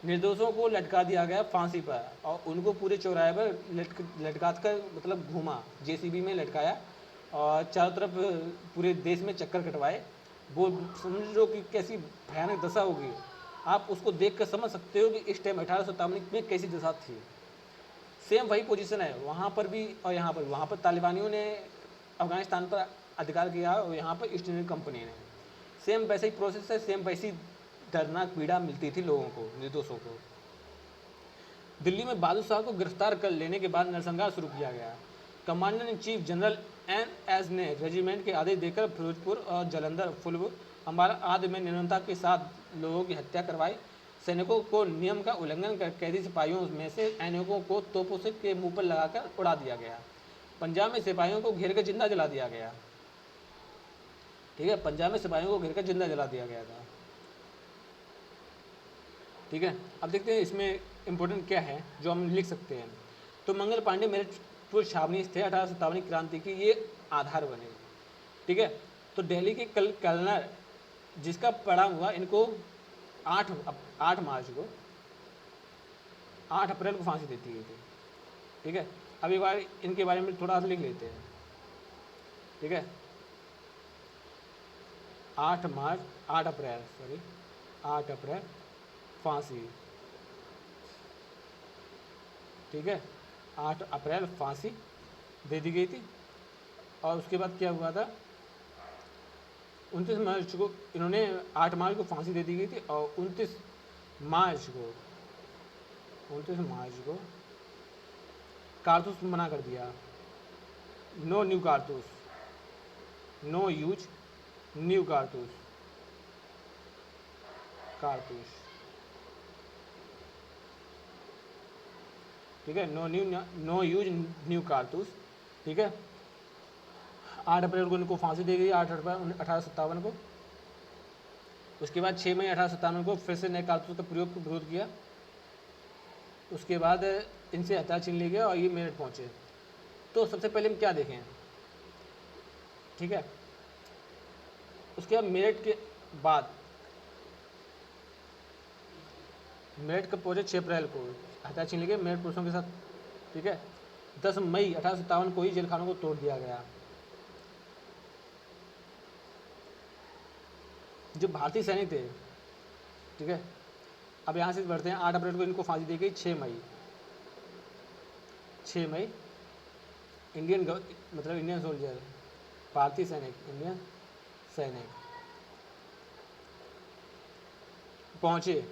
निर्दोषों को लटका दिया गया फांसी पर और उनको पूरे चौराहे पर लटका कर मतलब घूमा, जेसीबी में लटकाया और चारों तरफ पूरे देश में चक्कर कटवाए। वो समझो कि कैसी भयानक दशा होगी, आप उसको देख कर समझ सकते हो कि इस टाइम 1857 में कैसी दशा थी। सेम वही पोजीशन है वहाँ पर भी और यहाँ पर। वहाँ पर तालिबानियों ने अफगानिस्तान पर अधिकार किया और यहाँ पर ईस्ट इंडियन कंपनी ने। सेम वैसे ही प्रोसेस है, सेम वैसी दर्दनाक पीड़ा मिलती थी लोगों को, निर्दोषों को। दिल्ली में बहादुर शाह को गिरफ्तार कर लेने के बाद नरसंहार शुरू किया गया। Commander in chief general NS ने रेजिमेंट के आदेश देकर फिरोजपुर और जलंधर, फुलपुर, अम्बाला आदि में निर्ममता के साथ लोगों की हत्या करवाई। सैनिकों को नियम का उल्लंघन कर कैदी सिपाहियों में से अनेकों को तोपों से के मुंह पर लगाकर उड़ा दिया गया। पंजाब में सिपाहियों को घेर कर जिंदा जला दिया गया। ठीक है, पंजाब में सिपाहियों को घेर कर जिंदा जला दिया गया था। ठीक है, अब देखते हैं इसमें इम्पोर्टेंट क्या है जो हम लिख सकते हैं। तो मंगल पांडे मेरठ छावनी थे 1857 क्रांति की ये आधार बने। ठीक है, तो दिल्ली के कर्नल जिसका पड़ा हुआ इनको 8 मार्च को 8 अप्रैल को फांसी देती गई थी। ठीक है, अब एक बार इनके बारे में थोड़ा सा लिख लेते हैं। ठीक है, 8 अप्रैल फांसी। ठीक है, 8 अप्रैल फांसी दे दी गई थी और उसके बाद क्या हुआ था, 29 मार्च को इन्होंने 8 मार्च को फांसी दे दी गई थी और 29 मार्च को कारतूस मना कर दिया। नो न्यू कारतूस, नो यूज न्यू कारतूस, कारतूस, ठीक है, नो यूज न्यू कारतूस, ठीक है। 8 अप्रैल को इनको फांसी दी गई, 8 अप्रैल 1857 को। उसके बाद 6 मई 1857 को फिर से नए कारतूस का प्रयोग का विरोध किया। उसके बाद इनसे हथियार छीन लिए गए और ये मेरठ पहुंचे। तो सबसे पहले हम क्या देखें, ठीक है। उसके बाद मेरठ कब पहुंचे, 6 अप्रैल को हथियार छीन लिए गए मेरठ पुलिसों के साथ, ठीक है। 10 मई 1857 को ही जेल खानों को तोड़ दिया गया। जो भारतीय सैनिक थे, ठीक है, अब यहाँ से बढ़ते हैं। 8 अप्रैल को इनको फांसी दी गई। 6 मई इंडियन सोल्जर, भारतीय सैनिक, इंडियन सैनिक पहुंचे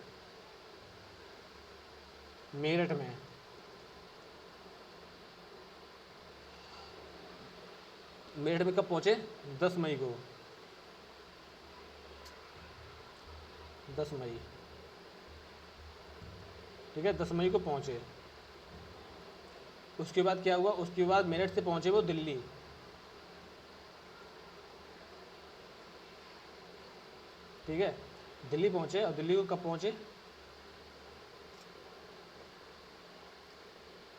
मेरठ में। मेरठ में कब पहुंचे, 10 मई को, 10 मई, ठीक है, 10 मई को पहुंचे। उसके बाद क्या हुआ, उसके बाद मेरठ से पहुंचे वो दिल्ली, ठीक है, दिल्ली पहुंचे। और दिल्ली को कब पहुंचे,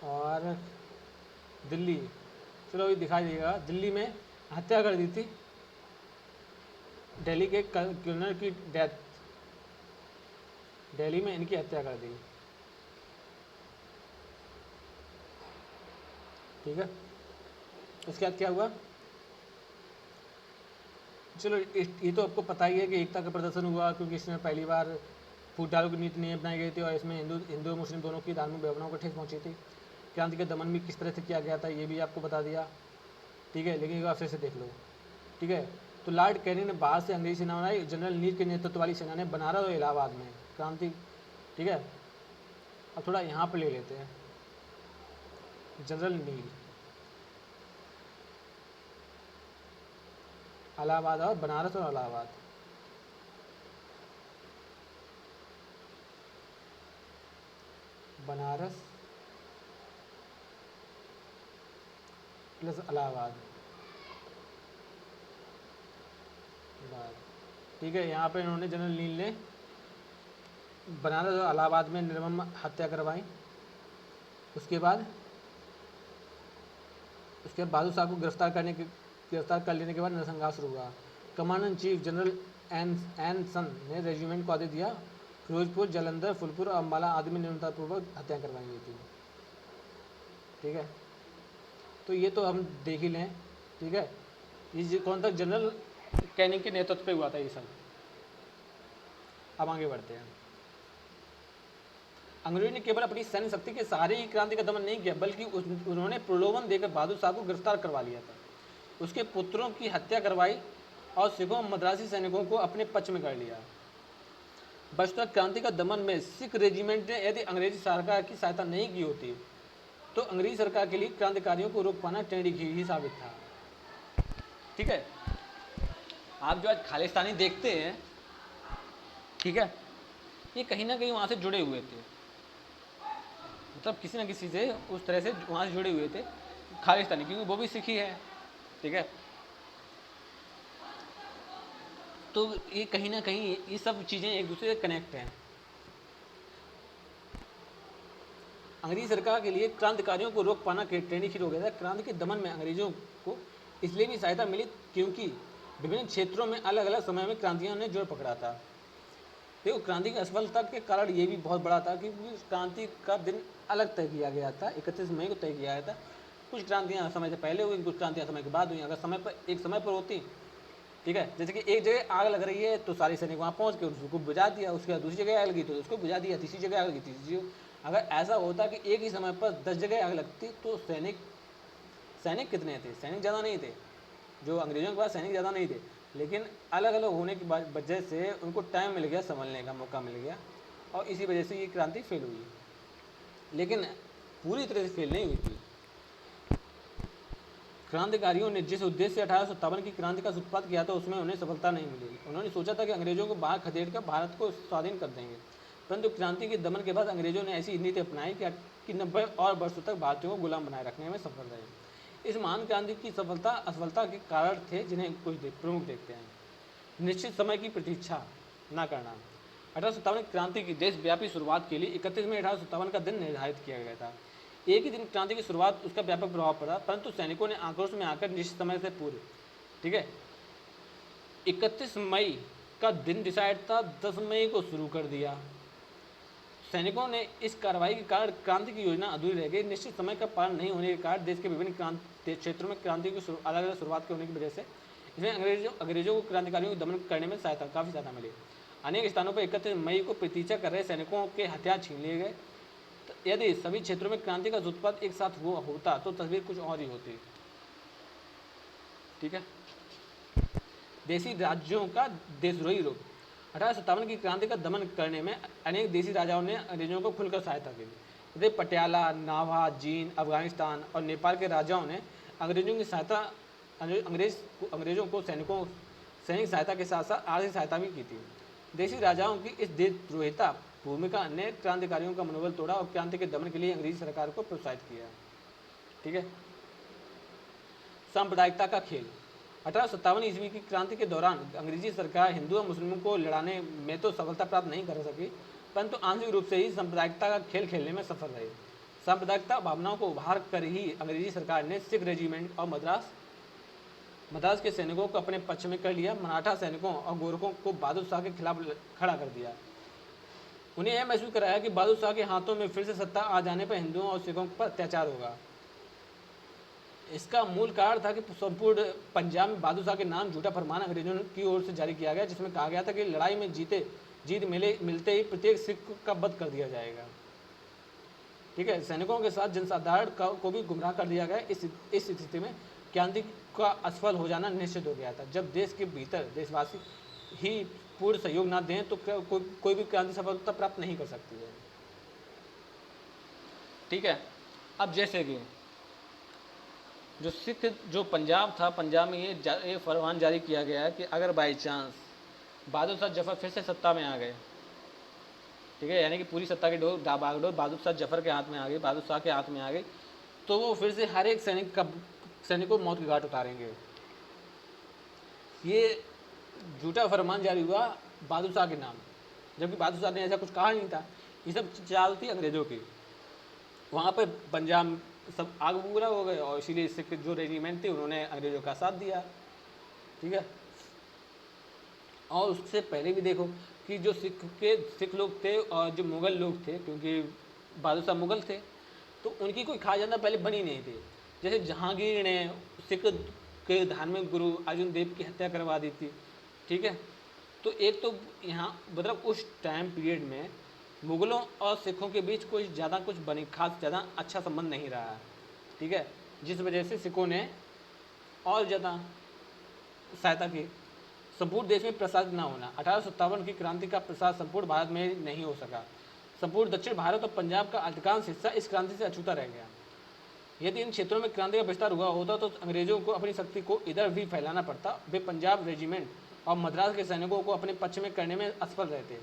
और दिल्ली, चलो अभी दिखाई देगा, दिल्ली में हत्या कर दी थी दिल्ली के गवर्नर की डेथ, दिल्ली में इनकी हत्या कर दी, ठीक है। उसके बाद क्या हुआ, चलो ये तो आपको पता ही है कि एकता का प्रदर्शन हुआ, क्योंकि इसमें पहली बार फूट डालो की नीति नहीं अपनाई गई थी और इसमें हिंदू मुस्लिम दोनों की धार्मिक भावनाओं को ठेस पहुंची थी। क्रांति का दमन भी किस तरह से किया गया था ये भी आपको बता दिया, ठीक है। लेकिन एक बार फिर से देख लो, ठीक है। तो लॉर्ड कैनिंग ने बाहर से अंग्रेजी सेना बनाई, जनरल नील के नेतृत्व वाली सेना ने बनारस और इलाहाबाद में क्रांति, ठीक है। अब थोड़ा यहाँ पर ले लेते हैं, जनरल नील, इलाहाबाद और बनारस और इलाहाबाद, बनारस प्लस इलाहाबाद, ठीक है। यहाँ पे इन्होंने जनरल नील ने बनारस और इलाहाबाद में निर्मम हत्या करवाई। उसके बाद बहादुर शाह को गिरफ्तार कर लेने के बाद नरसंहार शुरू हुआ। Commander in chief general Anson ने रेजिमेंट को आदेश दिया, फिरोजपुर, जालंधर, फुलपुर और अम्बाला आदि में निरंतरपूर्वक हत्या करवाई गई थी, ठीक है। तो ये तो हम देख ही लें, ठीक है। ये कौन था, जनरल कैनिंग के नेतृत्व पे हुआ था ये सब। अब आगे बढ़ते हैं। अंग्रेजों ने केवल अपनी सैन्य शक्ति के सहारे ही क्रांति का दमन नहीं किया, बल्कि उन्होंने प्रलोभन देकर बहादुर शाह को गिरफ्तार करवा लिया था, उसके पुत्रों की हत्या करवाई और सिखों मद्रासी सैनिकों को अपने पक्ष में कर लिया। वस्तुतः क्रांति का दमन में सिख रेजिमेंट ने यदि अंग्रेजी सरकार की सहायता नहीं की होती तो अंग्रेजी सरकार के लिए क्रांतिकारियों को रोक पाना टेढ़ी खीर ही साबित था, ठीक है। आप जो आज खालिस्तानी देखते हैं, ठीक है, ये कहीं ना कहीं वहाँ से जुड़े हुए थे, मतलब किसी न किसी से उस तरह से वहाँ से जुड़े हुए थे खालिस्तानी, क्योंकि वो भी सिखी है, ठीक है। तो ये कहीं ना कहीं ये सब चीज़ें एक दूसरे से कनेक्ट हैं। अंग्रेजी सरकार के लिए क्रांतिकारियों को रोक पाना टेढ़ी खीर हो गया था। क्रांति के दमन में अंग्रेजों को इसलिए भी सहायता मिली क्योंकि विभिन्न क्षेत्रों में अलग अलग समय में क्रांतियों ने जोर पकड़ा था। देखो, क्रांति की असफलता के कारण ये भी बहुत बड़ा था कि क्रांति का दिन अलग तय किया गया था, 31 मई को तय किया गया था। कुछ क्रांतियाँ समय से पहले हुई, कुछ क्रांतियाँ समय के बाद हुई। अगर एक समय पर होती, ठीक है, जैसे कि एक जगह आग लग रही है तो सारे सैनिक वहाँ पहुँच के उसको बुझा दिया, उसके बाद दूसरी जगह आग लगी तो उसको बुझा दिया, तीसरी जगह आग लगी तीसरी जगह। अगर ऐसा होता कि एक ही समय पर 10 जगह आग लगती तो सैनिक कितने थे? सैनिक ज़्यादा नहीं थे, जो अंग्रेजों के पास सैनिक ज़्यादा नहीं थे, लेकिन अलग अलग होने की वजह से उनको टाइम मिल गया, संभलने का मौका मिल गया, और इसी वजह से ये क्रांति फेल हुई। लेकिन पूरी तरह से फेल नहीं हुई थी। क्रांतिकारियों ने जिस उद्देश्य से 1857 की क्रांति का सूत्रपात किया था उसमें उन्हें सफलता नहीं मिली। उन्होंने सोचा था कि अंग्रेजों को बाहर खदेड़ कर भारत को स्वाधीन कर देंगे, परंतु क्रांति के दमन के बाद अंग्रेजों ने ऐसी नीति अपनाई कि 90 और वर्षों तक भारतीयों को गुलाम बनाए रखने में सफल रहे। इस महान क्रांति की सफलता असफलता के कारण थे जिन्हें कुछ प्रमुख देखते हैं। निश्चित समय की प्रतीक्षा न करना। 1857 क्रांति की देशव्यापी शुरुआत के लिए 31 मई 1857 का दिन निर्धारित किया गया था। एक ही दिन क्रांति की शुरुआत उसका व्यापक प्रभाव पड़ा, परंतु सैनिकों ने आक्रोश में आकर निश्चित समय से पूर्व, ठीक है, 31 मई का दिन डिसाइड था, 10 मई को शुरू कर दिया। सैनिकों ने इस कार्रवाई के कारण क्रांति की योजना अधूरी रह गई। निश्चित समय का पालन नहीं होने के कारण देश के विभिन्न क्षेत्रों में क्रांति की अलग अलग शुरुआत के होने की वजह से इसमें अंग्रेजों को क्रांतिकारियों को दमन करने में काफ़ी ज़्यादा मिली। अनेक स्थानों पर 31 मई को प्रतीक्षा कर रहे सैनिकों के हथियार छीन लिए गए। यदि सभी क्षेत्रों में क्रांति का सूत्रपात एक साथ होता तो तस्वीर कुछ और ही होती। ठीक है, देसी राज्यों का देशद्रोही रूप। 1857 की क्रांति का दमन करने में अनेक देसी राजाओं ने अंग्रेजों को खुलकर सहायता की। जैसे पटियाला, नाभा, जींद, अफगानिस्तान और नेपाल के राजाओं ने अंग्रेजों की सहायता अंग्रेजों को सैनिक सहायता के साथ साथ आर्थिक सहायता भी की थी। देसी राजाओं की इस देशद्रोहिता भूमिका ने क्रांतिकारियों का मनोबल तोड़ा और क्रांति के दमन के लिए अंग्रेजी सरकार को प्रोत्साहित किया। ठीक है, सांप्रदायिकता का खेल। 1857 ईस्वी की क्रांति के दौरान अंग्रेजी सरकार हिंदू और मुस्लिमों को लड़ाने में तो सफलता प्राप्त नहीं कर सकी, परंतु आंशिक रूप से ही सांप्रदायिकता का खेल खेलने में सफल रही। सांप्रदायिकता भावनाओं को उभार कर ही अंग्रेजी सरकार ने सिख रेजिमेंट और मद्रास के सैनिकों को अपने पक्ष में कर लिया। मराठा सैनिकों और गोरखों को बहादुर शाह के खिलाफ खड़ा कर दिया। उन्हें यह महसूस कराया कि बहादुर शाह के हाथों में फिर से सत्ता आ जाने पर हिंदुओं और सिखों पर अत्याचार होगा। इसका मूल कारण था कि संपूर्ण पंजाब में बहादुर शाह के नाम झूठा फरमान अंग्रेजों की ओर से जारी किया गया, जिसमें कहा गया था कि लड़ाई में जीत मिलते ही प्रत्येक सिख का वध कर दिया जाएगा। ठीक है, सैनिकों के साथ जनसाधारण को भी गुमराह कर दिया गया। इस स्थिति में क्रांति का असफल हो जाना निश्चित हो गया था। जब देश के भीतर देशवासी ही पूर्ण सहयोग ना दें तो कोई भी क्रांति सफलता प्राप्त नहीं कर सकती है। ठीक है, अब जैसे कि जो पंजाब था, पंजाब में ये फरमान जारी किया गया है कि अगर बाई चांस बहादुर शाह जफर फिर से सत्ता में आ गए, ठीक है, यानी कि पूरी सत्ता की बागडोर बहादुर शाह जफर के हाथ में आ गई, बहादुर शाह के हाथ में आ गई, तो वो फिर से हर एक सैनिक को मौत की घाट उतारेंगे। ये झूठा फरमान जारी हुआ बहादुर शाह के नाम, जबकि बहादुर शाह ने ऐसा कुछ कहा नहीं था। ये सब चाल थी अंग्रेजों की। वहाँ पर पंजाब सब आग बुरा हो गए और इसीलिए सिख जो रेजिमेंट थे उन्होंने अंग्रेजों का साथ दिया। ठीक है, और उससे पहले भी देखो कि जो सिख लोग थे और जो मुग़ल लोग थे, क्योंकि बहादुर शाह मुग़ल थे, तो उनकी कोई खास ज्यादा पहले बनी नहीं थी। जैसे जहांगीर ने सिख के धार्मिक गुरु अर्जुन देव की हत्या करवा दी थी। ठीक है, तो एक तो यहाँ मतलब उस टाइम पीरियड में मुग़लों और सिखों के बीच कुछ खास ज़्यादा अच्छा संबंध नहीं रहा है। ठीक है, जिस वजह से सिखों ने और ज़्यादा सहायता की। संपूर्ण देश में प्रसारित न होना। 1857 की क्रांति का प्रसार संपूर्ण भारत में नहीं हो सका। संपूर्ण दक्षिण भारत और पंजाब का अधिकांश हिस्सा इस क्रांति से अछूता रह गया। यदि इन क्षेत्रों में क्रांति का विस्तार हुआ होता तो अंग्रेजों को अपनी शक्ति को इधर भी फैलाना पड़ता। वे पंजाब रेजिमेंट और मद्रास के सैनिकों को अपने पक्ष में करने में असफल रहते।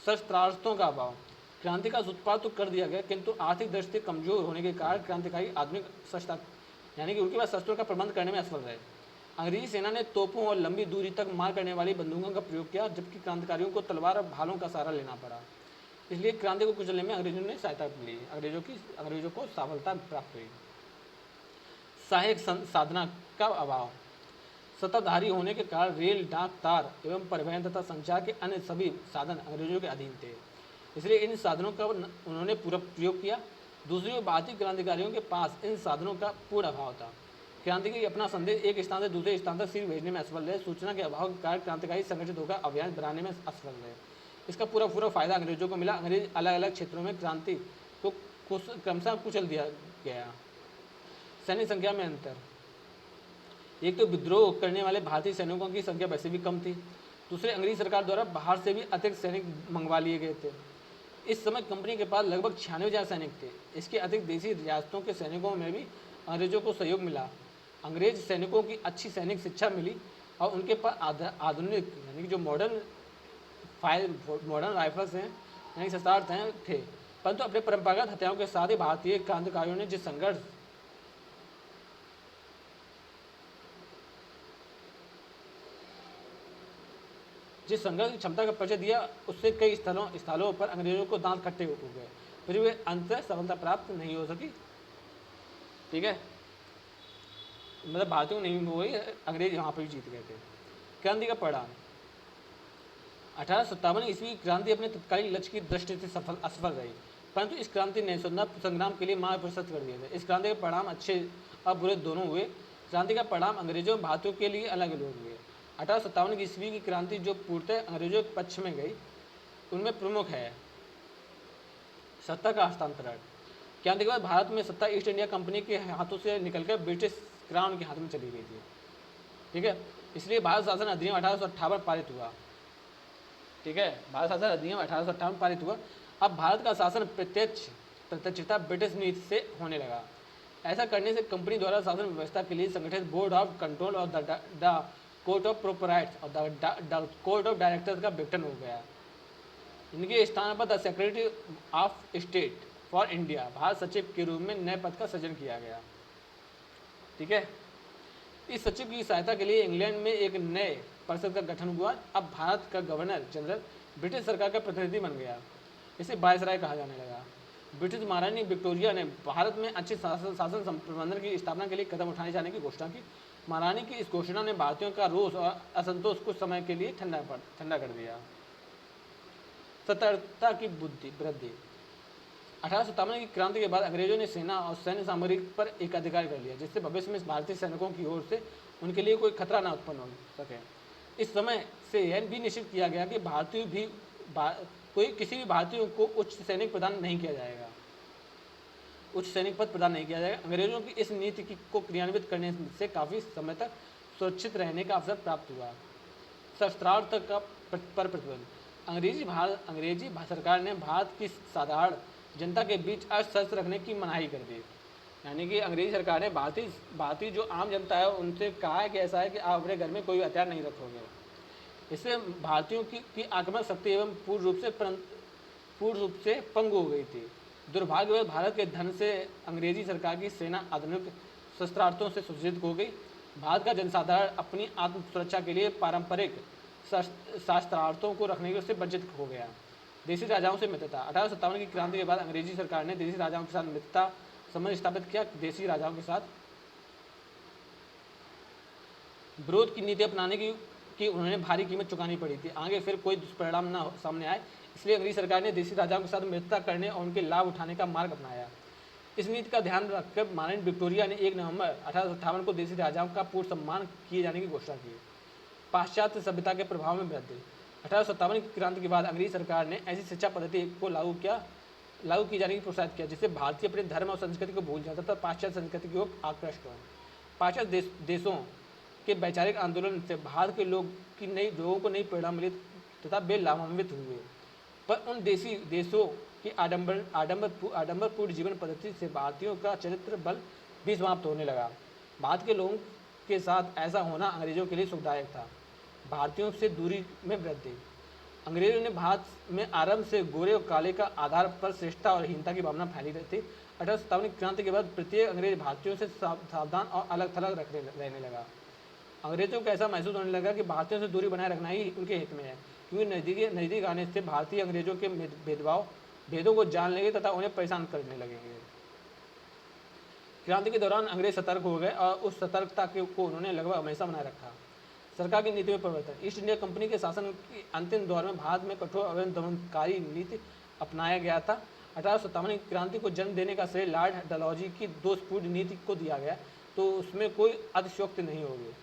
शस्त्रास्त्रों का अभाव। क्रांति का सूत्रपात तो कर दिया गया, किंतु आर्थिक दृष्टि से कमजोर होने के कारण क्रांतिकारी आधुनिक शस्त्र यानी कि उनके पास शस्त्रों का प्रबंध करने में असफल रहे। अंग्रेजी सेना ने तोपों और लंबी दूरी तक मार करने वाली बंदूकों का प्रयोग किया, जबकि क्रांतिकारियों को तलवार और भालों का सहारा लेना पड़ा। इसलिए क्रांति को कुचलने में अंग्रेजों ने सहायता मिली, अंग्रेजों को सफलता प्राप्त हुई। सहायक साधना का अभाव। सत्ताधारी होने के कारण रेल, डाक, तार एवं परिवहन तथा संचार के अन्य सभी साधन अंग्रेजों के अधीन थे, इसलिए इन साधनों का उन्होंने पूरा प्रयोग किया। दूसरी ओर भारतीय क्रांतिकारियों के पास इन साधनों का पूर्ण अभाव था। क्रांतिकारी अपना संदेश एक स्थान से दूसरे स्थान तक सिर्फ भेजने में असफल रहे। सूचना के अभाव के कारण क्रांतिकारी संगठित होकर अभियान बनाने में असफल रहे। इसका पूरा फायदा अंग्रेजों को मिला। अंग्रेज अलग अलग क्षेत्रों में क्रांति को क्रमशः कुचल दिया गया। सैन्य संख्या में अंतर। एक तो विद्रोह करने वाले भारतीय सैनिकों की संख्या वैसे भी कम थी, दूसरे अंग्रेजी सरकार द्वारा बाहर से भी अतिरिक्त सैनिक मंगवा लिए गए थे। इस समय कंपनी के पास लगभग 96,000 सैनिक थे। इसके अतिरिक्त देसी रियासतों के सैनिकों में भी अंग्रेजों को सहयोग मिला। अंग्रेज सैनिकों की अच्छी सैनिक शिक्षा मिली और उनके पास आधुनिक यानी कि जो मॉडर्न राइफल्स हैं यानी शस्त्रास्त्र हैं थे, परंतु अपने परंपरागत हथियारों के साथ ही भारतीय क्रांतिकारियों ने जिस संघर्ष की क्षमता का परिचय दिया, उससे कई स्थलों पर अंग्रेजों को दांत खट्टे हो गए, फिर वे अंततः सफलता प्राप्त नहीं हो सकी। ठीक है, मतलब भारतीयों को नहीं हुई, अंग्रेज यहाँ पर भी जीत गए थे। क्रांति का परिणाम, 1857 ईस्वी की क्रांति अपने तत्कालीन लक्ष्य की दृष्टि से असफल रही, परंतु इस क्रांति ने स्वतंत्रता संग्राम के लिए मार्ग प्रशस्त कर दिया था। इस क्रांति के परिणाम अच्छे और बुरे दोनों हुए। क्रांति का परिणाम अंग्रेजों और भारतीयों के लिए अलग अलग हुए। 1857 ईस्वी की क्रांति जो पूर्णतः अंग्रेजों के पक्ष में गई, उनमें प्रमुख है सत्ता का हस्तांतरण। क्रांति के बाद भारत में सत्ता ईस्ट इंडिया कंपनी के हाथों से निकलकर ब्रिटिश क्राउन के हाथ में चली गई थी। ठीक है, इसलिए भारत शासन अधिनियम 1858 पारित हुआ। ठीक है, भारत शासन अधिनियम 1858 पारित हुआ। अब भारत का शासन प्रत्यक्षता ब्रिटिश नीति से होने लगा। ऐसा करने से कंपनी द्वारा शासन व्यवस्था के लिए संगठित बोर्ड ऑफ कंट्रोल और द कोर्ट ऑफ प्रोपराइटर्स और द कोर्ट ऑफ डायरेक्टर्स का विघटन हो गया। इनके स्थान पर the secretary of state for India, Bharat सचिव के रूप में नए पद का सृजन किया गया। ठीक है, इस सचिव की सहायता के लिए इंग्लैंड में एक नए परिषद का गठन हुआ। अब भारत का गवर्नर जनरल ब्रिटिश सरकार का प्रतिनिधि बन गया। इसे वायसराय कहा जाने लगा। ब्रिटिश महारानी विक्टोरिया ने भारत में अच्छे शासन प्रबंधन की स्थापना के लिए कदम उठाए जाने की घोषणा की। महारानी की इस घोषणा ने भारतीयों का रोष और असंतोष कुछ समय के लिए ठंडा कर दिया। सतर्कता की वृद्धि, 1857 की क्रांति के बाद अंग्रेजों ने सेना और सैन्य सामग्री पर एकाधिकार कर लिया, जिससे भविष्य में भारतीय सैनिकों की ओर से उनके लिए कोई खतरा न उत्पन्न हो सके। इस समय से यह भी निश्चित किया गया कि किसी भी भारतीय को उच्च सैनिक प्रदान नहीं किया जाएगा, उच्च सैनिक पद प्रदान नहीं किया जाएगा। अंग्रेजों की इस नीति को क्रियान्वित करने से काफ़ी समय तक सुरक्षित रहने का अवसर प्राप्त हुआ। शस्त्रार्थ का पर प्रतिबंध, अंग्रेजी सरकार ने भारत की साधारण जनता के बीच अस्त्र रखने की मनाही कर दी। यानी कि अंग्रेजी सरकार ने भारतीय जो आम जनता है उनसे कहा है कि ऐसा है कि आप अपने घर में कोई हथियार नहीं रखोगे। इससे भारतीयों की आक्रमण शक्ति एवं पूर्ण रूप से पंगु हो गई थी। दुर्भाग्यवश भारत के धन से अंग्रेजी सरकार की सेना आधुनिक शस्त्रास्त्रों से सुसज्जित हो गई। भारत का जनसाधारण अपनी आत्म सुरक्षा के लिए पारंपरिक शस्त्रास्त्रों को रखने से वंचित हो गया। देशी राजाओं से मित्रता, 1857 की क्रांति के बाद अंग्रेजी सरकार ने देशी राजाओं के साथ मित्रता संबंध स्थापित किया। देशी राजाओं के साथ विरोध की नीति अपनाने की उन्हें भारी कीमत चुकानी पड़ी थी। आगे फिर कोई दुष्परिणाम न सामने आए, इसलिए अंग्रेजी सरकार ने देशी राजाओं के साथ मित्रता करने और उनके लाभ उठाने का मार्ग अपनाया। इस नीति का ध्यान रखकर महारानी विक्टोरिया ने 1 नवंबर 1858 को देशी राजाओं का पूर्ण सम्मान किए जाने की घोषणा की। पाश्चात्य सभ्यता के प्रभाव में वृद्धि, 1857 की क्रांति के बाद अंग्रेजी सरकार ने ऐसी शिक्षा पद्धति को लागू किए जाने की प्रोत्साहित किया जिससे भारतीय अपने धर्म और संस्कृति को भूल जाता था, पाश्चात्य संस्कृति की ओर आकृष्ट हो। पाश्चात्य देशों के वैचारिक आंदोलन से भारत के लोगों को नई प्रेरणा मिली तथा वे लाभान्वित हुए, पर उन देशों की आडंबरपूर्ण जीवन पद्धति से भारतीयों का चरित्र बल भी समाप्त होने लगा। भारत के लोगों के साथ ऐसा होना अंग्रेजों के लिए सुखदायक था। भारतीयों से दूरी में वृद्धि, अंग्रेजों ने भारत में आरंभ से गोरे और काले का आधार पर श्रेष्ठता और हीनता की भावना फैली रही थी। 1857 की क्रांति के बाद प्रत्येक अंग्रेज भारतीयों से सावधान और अलग थलग रहने लगा। अंग्रेजों को ऐसा महसूस होने लगा कि भारतीयों से दूरी बनाए रखना ही उनके हित में है, क्योंकि नज़दीक आने से भारतीय अंग्रेजों के भेदों को जान लेंगे तथा उन्हें परेशान करने लगेंगे। क्रांति के दौरान अंग्रेज सतर्क हो गए और उस सतर्कता को उन्होंने लगभग हमेशा बनाए रखा। सरकार की नीति में परिवर्तन, ईस्ट इंडिया कंपनी के शासन के अंतिम दौर में भारत में कठोर एवं दमनकारी नीति अपनाया गया था। 1857 की क्रांति को जन्म देने का श्रेय लॉर्ड डलहौजी की दोषपूर्ण नीति को दिया गया, तो उसमें कोई अतिशयोक्ति नहीं होगी,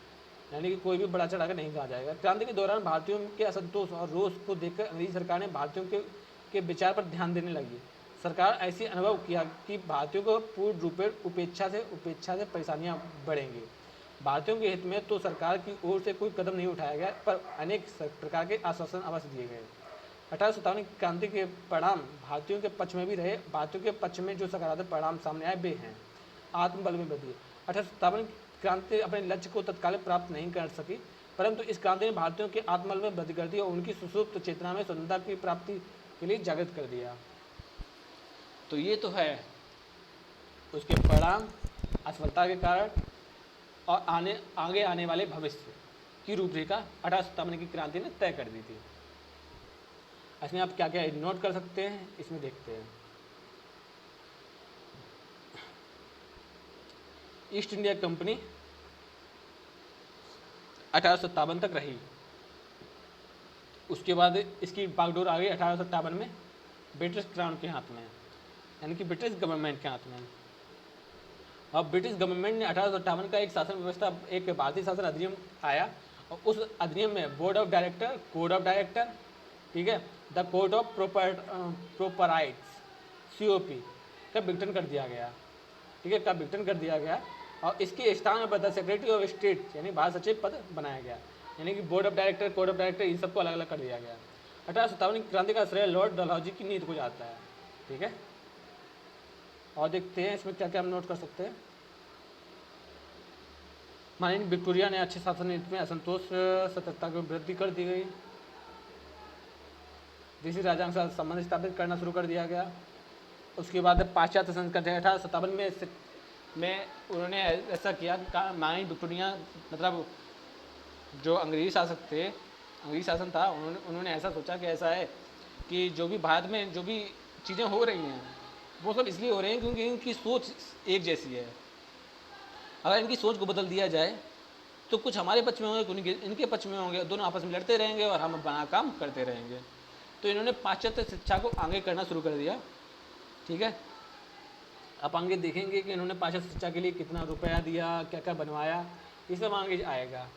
यानी कि कोई भी बड़ा चढ़ाकर नहीं कहा जाएगा। क्रांति के दौरान भारतीयों के असंतोष और रोष को देखकर अंग्रेजी सरकार ने भारतीयों के विचार पर ध्यान देने लगी। सरकार ऐसी अनुभव किया कि भारतीयों को पूर्ण रूपेण उपेक्षा से परेशानियां बढ़ेंगी। भारतीयों के हित में तो सरकार की ओर से कोई कदम नहीं उठाया गया, पर अनेक प्रकार के आश्वासन अवश्य दिए गए। 1857 की क्रांति के परिणाम भारतीयों के पक्ष में भी रहे। भारतीयों के पक्ष में जो सकारात्मक परिणाम सामने आए वे हैं: आत्मबल में वृद्धि, 1857 क्रांति अपने लक्ष्य को तत्काल प्राप्त नहीं कर सकी, परंतु इस क्रांति ने भारतीयों के आत्मबल में वृद्धि कर दी और उनकी सुसुप्त चेतना में स्वतंत्रता की प्राप्ति के लिए जागृत कर दिया। तो ये तो है उसके परिणाम, असफलता के कारण और आगे आने वाले भविष्य की रूपरेखा 1857 की क्रांति ने तय कर दी थी। इसमें आप क्या क्या नोट कर सकते हैं, इसमें देखते हैं। ईस्ट इंडिया कंपनी 1857 तक रही, उसके बाद इसकी बागडोर आ गई 1857 में ब्रिटिश क्राउन के हाथ में, यानी कि ब्रिटिश गवर्नमेंट के हाथ में। अब ब्रिटिश गवर्नमेंट ने 1857 का एक शासन व्यवस्था, एक भारतीय शासन अधिनियम आया और उस अधिनियम में board of director, code of director, ठीक है, द कोड ऑफ प्रोपराइट्स COP का विघटन कर दिया गया, ठीक है, का विघटन कर दिया गया और इसके स्थान पर द सेक्रेटरी ऑफ स्टेट यानी भारत सचिव पद बनाया गया, यानी कि board of director, code of director in सबको अलग अलग कर दिया गया। 1857 की क्रांति का श्रेय लॉर्ड डलहौजी की नीति को जाता है, ठीक है। और देखते हैं इसमें क्या क्या हम नोट कर सकते हैं। महारानी विक्टोरिया ने अच्छे शासन नीति में असंतोष सतर्कता की वृद्धि कर दी गई, देशी राजाओं के साथ संबंध स्थापित करना शुरू कर दिया गया। उसके बाद पाश्चात्य संस्कृति 1857 में उन्होंने ऐसा किया, महारानी विक्टोरिया मतलब जो अंग्रेजी शासक थे, अंग्रेजी शासन था, उन्होंने ऐसा सोचा कि ऐसा है कि जो भी भारत में जो भी चीज़ें हो रही हैं वो सब इसलिए हो रही हैं क्योंकि इनकी सोच एक जैसी है। अगर इनकी सोच को बदल दिया जाए तो कुछ हमारे पक्ष में होंगे, कुछ इनके पक्ष में होंगे, दोनों आपस में लड़ते रहेंगे और हम बना काम करते रहेंगे। तो इन्होंने पाश्चात्य शिक्षा को आगे करना शुरू कर दिया, ठीक है। आप आगे देखेंगे कि इन्होंने पाश्चात्य शिक्षा के लिए कितना रुपया दिया, क्या क्या बनवाया, ये सब आगे आएगा,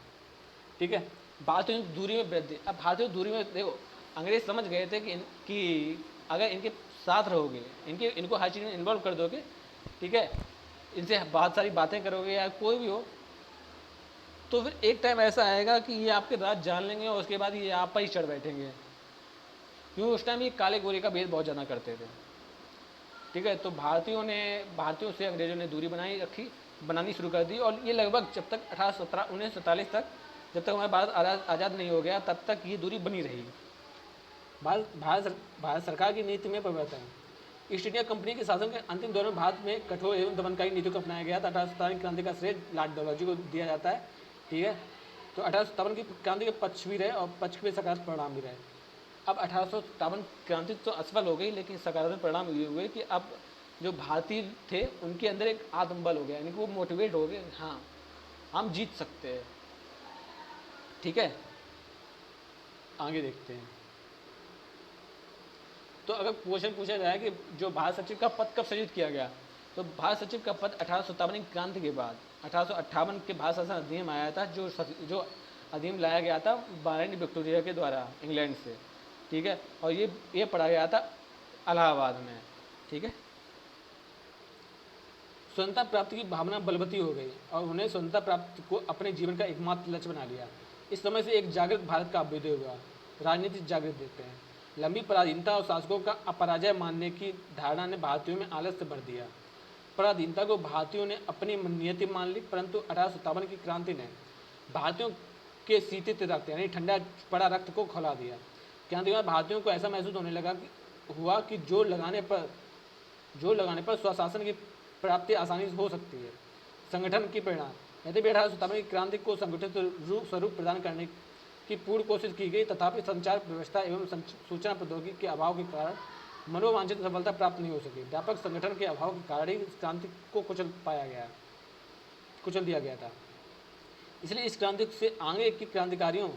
ठीक है। भारतीय दूरी में वृद्धि, अब भारतीय दूरी में देखो अंग्रेज समझ गए थे कि अगर इनके साथ रहोगे, इनको हर चीज़ में इन्वॉल्व कर दोगे, ठीक है, इनसे बहुत सारी बातें करोगे या कोई भी हो, तो फिर एक टाइम ऐसा आएगा कि ये आपके राज जान लेंगे और उसके बाद ये आप पर ही चढ़ बैठेंगे, क्योंकि उस टाइम ये काले गोरे का भेद बहुत ज़्यादा करते थे, ठीक है। तो भारतीयों से अंग्रेजों ने दूरी बनानी शुरू कर दी और ये लगभग जब तक 1947 तक, जब तक हमारा भारत आज़ाद नहीं हो गया, तब तक ये दूरी बनी रही। भारत सरकार की नीति में परिवर्तन, ईस्ट इंडिया कंपनी के शासन के अंतिम दौर में भारत में कठोर एवं दमनकारी नीति को अपनाया गया था। 1857 क्रांति का श्रेय लॉर्ड डलहौजी को दिया जाता है, ठीक है। तो 1857 की क्रांति के पक्ष भी रहे और पक्ष के सकारात्मक परिणाम भी रहे। अब 1857 क्रांति तो असफल हो गई, लेकिन सकारात्मक परिणाम ये हुए कि अब जो भारतीय थे उनके अंदर एक आत्मबल हो गया, यानी कि वो मोटिवेट हो गए, हाँ हम जीत सकते हैं, ठीक है। आगे देखते हैं। तो अगर क्वेश्चन पूछा जाए कि जो भारत सचिव का पद कब सृजित किया गया, तो भारत सचिव का पद 1857 की क्रांति के बाद 1858 के भारत शासन अधिनियम आया था, जो अधिनियम लाया गया था महारानी विक्टोरिया के द्वारा इंग्लैंड से, ठीक है। और ये पढ़ा गया था इलाहाबाद में, ठीक है। स्वतंत्रता प्राप्ति की भावना बलवती हो गई और उन्हें स्वतंत्रता प्राप्ति को अपने जीवन का एकमात्र लक्ष्य बना लिया। इस समय से एक जागृत भारत का अभ्युदय हुआ। राजनीति जागृत देखते हैं। लंबी पराधीनता और शासकों का अपराजय मानने की धारणा ने भारतीयों में आलस्य भर दिया। पराधीनता को भारतीयों ने अपनी नियति मान ली, परंतु 1857 की क्रांति ने भारतीयों के शीतित रक्त यानी ठंडा पड़ा रक्त को खौला दिया। क्रांति में भारतीयों को ऐसा महसूस होने लगा कि जोर लगाने पर स्वशासन की प्राप्ति आसानी से हो सकती है। संगठन की प्रेरणा, यद्यपि 1857 की क्रांति को संगठित स्वरूप प्रदान करने की पूर्ण कोशिश की गई, तथापि संचार व्यवस्था एवं सूचना प्रौद्योगिकी के अभाव के कारण मनोवांछित सफलता प्राप्त नहीं हो सकी। व्यापक संगठन के अभाव के कारण ही इस क्रांति को कुचल दिया गया था। इसलिए इस क्रांति से आगे के क्रांतिकारियों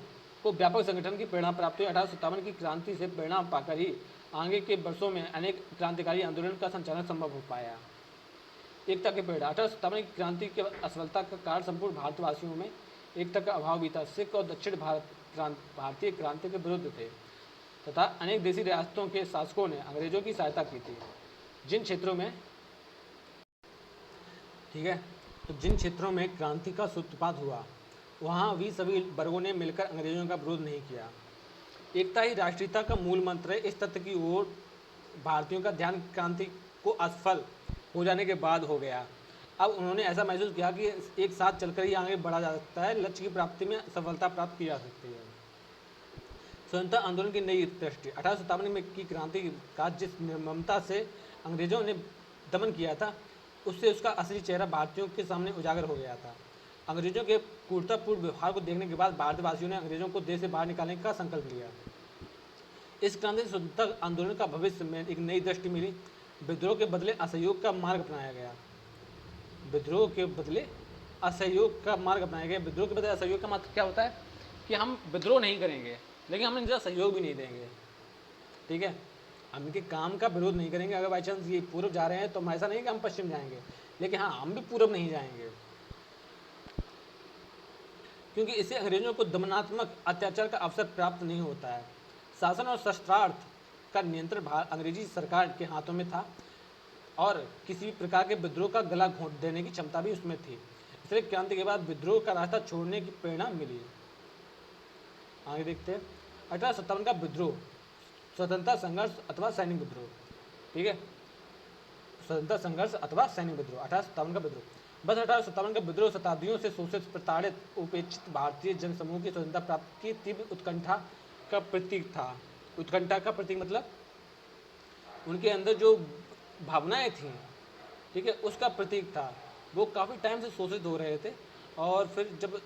को व्यापक संगठन की प्रेरणा प्राप्त हुई। 1857 की क्रांति से प्रेरणा पाकर ही आगे के वर्षों में अनेक क्रांतिकारी आंदोलन का संचालन संभव हो पाया। एकता की प्रेरणा, 1857 की क्रांति के असफलता का कारण संपूर्ण भारतवासियों में एकता का अभाव भी था। सिख और दक्षिण भारतीय क्रांति के विरुद्ध थे तथा अनेक देशी रियासतों के शासकों ने अंग्रेजों की सहायता की थी। जिन क्षेत्रों में, ठीक है, तो जिन क्षेत्रों में क्रांति का सूत्रपात हुआ वहाँ भी सभी वर्गों ने मिलकर अंग्रेजों का विरोध नहीं किया। एकता ही राष्ट्रीयता का मूल मंत्र है। इस तथ्य की ओर भारतीयों का ध्यान क्रांति को असफल हो जाने के बाद हो गया अब उन्होंने ऐसा महसूस किया कि एक साथ चलकर ही आगे बढ़ा जा सकता है, लक्ष्य की प्राप्ति में सफलता प्राप्त की जा सकती है। स्वतंत्रता आंदोलन की नई दृष्टि। 1857 में की क्रांति का जिस निर्ममता से अंग्रेजों ने दमन किया था, उससे उसका असली चेहरा भारतीयों के सामने उजागर हो गया था। अंग्रेजों के क्रूरतापूर्ण व्यवहार को देखने के बाद भारतवासियों ने अंग्रेजों को देश से बाहर निकालने का संकल्प लिया। इस क्रांति से स्वतंत्रता आंदोलन का भविष्य में एक नई दृष्टि मिली। विद्रोह के बदले असहयोग का मार्ग अपनाया गया। विद्रोह के बदले असहयोग का मार्ग अपनाया गया। विद्रोह के बदले असहयोग का मतलब क्या होता है कि हम विद्रोह नहीं करेंगे, लेकिन हम इनका सहयोग भी नहीं देंगे। ठीक है, हम इनके काम का विरोध नहीं करेंगे। अगर बाई चांस ये पूर्व जा रहे हैं तो हम ऐसा नहीं कि हम पश्चिम जाएंगे, लेकिन हाँ, हम भी पूर्व नहीं जाएंगे, क्योंकि इससे अंग्रेजों को दमनात्मक अत्याचार का अवसर प्राप्त नहीं होता है। शासन और शस्त्रार्थ का नियंत्रण अंग्रेजी सरकार के हाथों में था और किसी भी प्रकार के विद्रोह का गला घोंट देने की क्षमता भी उसमें थी। इसलिए क्रांति के बाद विद्रोह का रास्ता छोड़ने की प्रेरणा मिली। आगे देखते हैं 1857 का विद्रोह, स्वतंत्रता संघर्ष अथवा सैनिक विद्रोह। ठीक है, स्वतंत्रता संघर्ष अथवा सैनिक विद्रोह, 1857 का विद्रोह। बस 1857 का विद्रोह शताब्दियों से शोषित, प्रताड़ित, उपेक्षित भारतीय जनसमूह की स्वतंत्रता प्राप्ति की तीव्र उत्कंठा का प्रतीक था। उत्कंठा का प्रतीक मतलब उनके अंदर जो भावनाएं थीं, ठीक है, उसका प्रतीक था। वो काफ़ी टाइम से शोषित हो रहे थे और फिर जब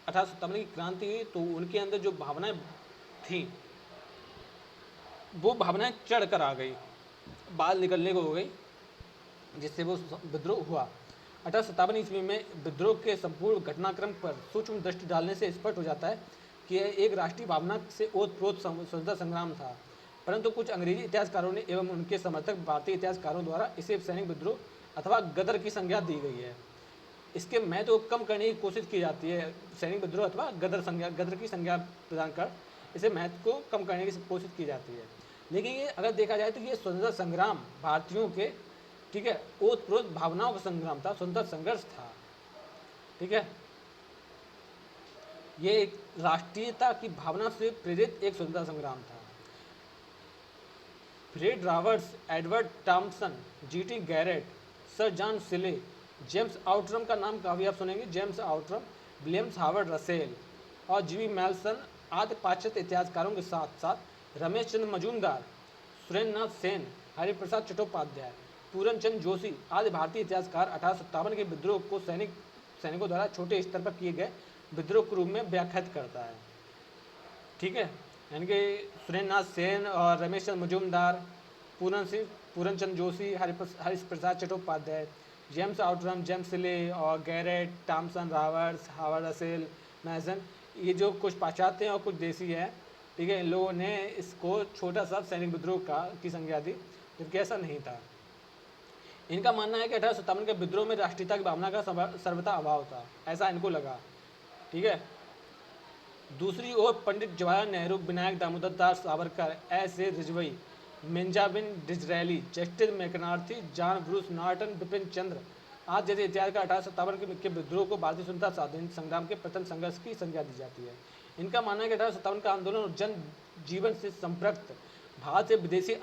1857 की क्रांति हुई तो उनके अंदर जो भावनाएं थीं वो भावनाएं चढ़ कर आ गई, बाल निकलने को हो गई, जिससे वो विद्रोह हुआ। 1857 ईस्वी में विद्रोह के संपूर्ण घटनाक्रम पर सूक्ष्म दृष्टि डालने से स्पष्ट हो जाता है कि यह एक राष्ट्रीय भावना से ओतप्रोत स्वतंत्रता संग्राम था। परंतु कुछ अंग्रेजी इतिहासकारों ने एवं उनके समर्थक भारतीय इतिहासकारों द्वारा इसे सैनिक विद्रोह अथवा गदर की संज्ञा दी गई है। इसके महत्व को कम करने की कोशिश की जाती है। सैनिक विद्रोह अथवा गदर की संज्ञा प्रदान कर इसे महत्व को कम करने की कोशिश की जाती है। लेकिन ये अगर देखा जाए तो ये स्वतंत्रता संग्राम भारतीयों के, ठीक है, ओतप्रोत भावनाओं का संग्राम था, स्वतंत्रता संघर्ष था। ठीक है, ये एक राष्ट्रीयता की भावना से प्रेरित एक स्वतंत्रता संग्राम था। Fred Roberts, Edward Thomson, GT Garrett, sir John Seeley, James Outram का नाम काफ़ी आप सुनेंगे, James Outram, Williams Howard Russell और जीवी मेल्सन आदि पाश्चात्य इतिहासकारों के साथ साथ रमेश चंद्र मजूमदार, सुरेंद्रनाथ सेन, हरिप्रसाद चट्टोपाध्याय, पूरनचंद जोशी आदि भारतीय इतिहासकार 1857 के विद्रोह को सैनिकों द्वारा छोटे स्तर पर किए गए विद्रोह के रूप में व्याख्यात करता है। ठीक है, यानी कि सुरेंद्रनाथ सेन और Ramesh Chandra Majumdar, Puranchand Joshi, Hariprasad Chattopadhyay, James Outram, James Seeley और Garrett, Thomson, Roberts, Howard Russell, Mason, ये जो कुछ पाश्चात्य हैं और कुछ देसी हैं, ठीक है, इन लोगों ने इसको छोटा सा सैनिक विद्रोह की संज्ञा दी, जबकि ऐसा नहीं था। इनका मानना है कि 1857 के विद्रोह में राष्ट्रीयता की भावना का सर्वथा अभाव था, ऐसा इनको लगा। ठीक है, दूसरी ओर Pandit Jawaharlal Nehru, Vinayak Damodar Das Savarkar, S A. Rizvi, Benjamin Disraeli, justice McCarthy, John Bruce Norton, Bipin Chandra आदि जैसे इतिहासकार 1857 के विद्रोह को भारतीय स्वतंत्रता संग्राम के प्रथम संघर्ष की संज्ञा दी जाती है। इनका मानना है कि 1857 का आंदोलन और जन जीवन से संपृक्त भारत से विदेशी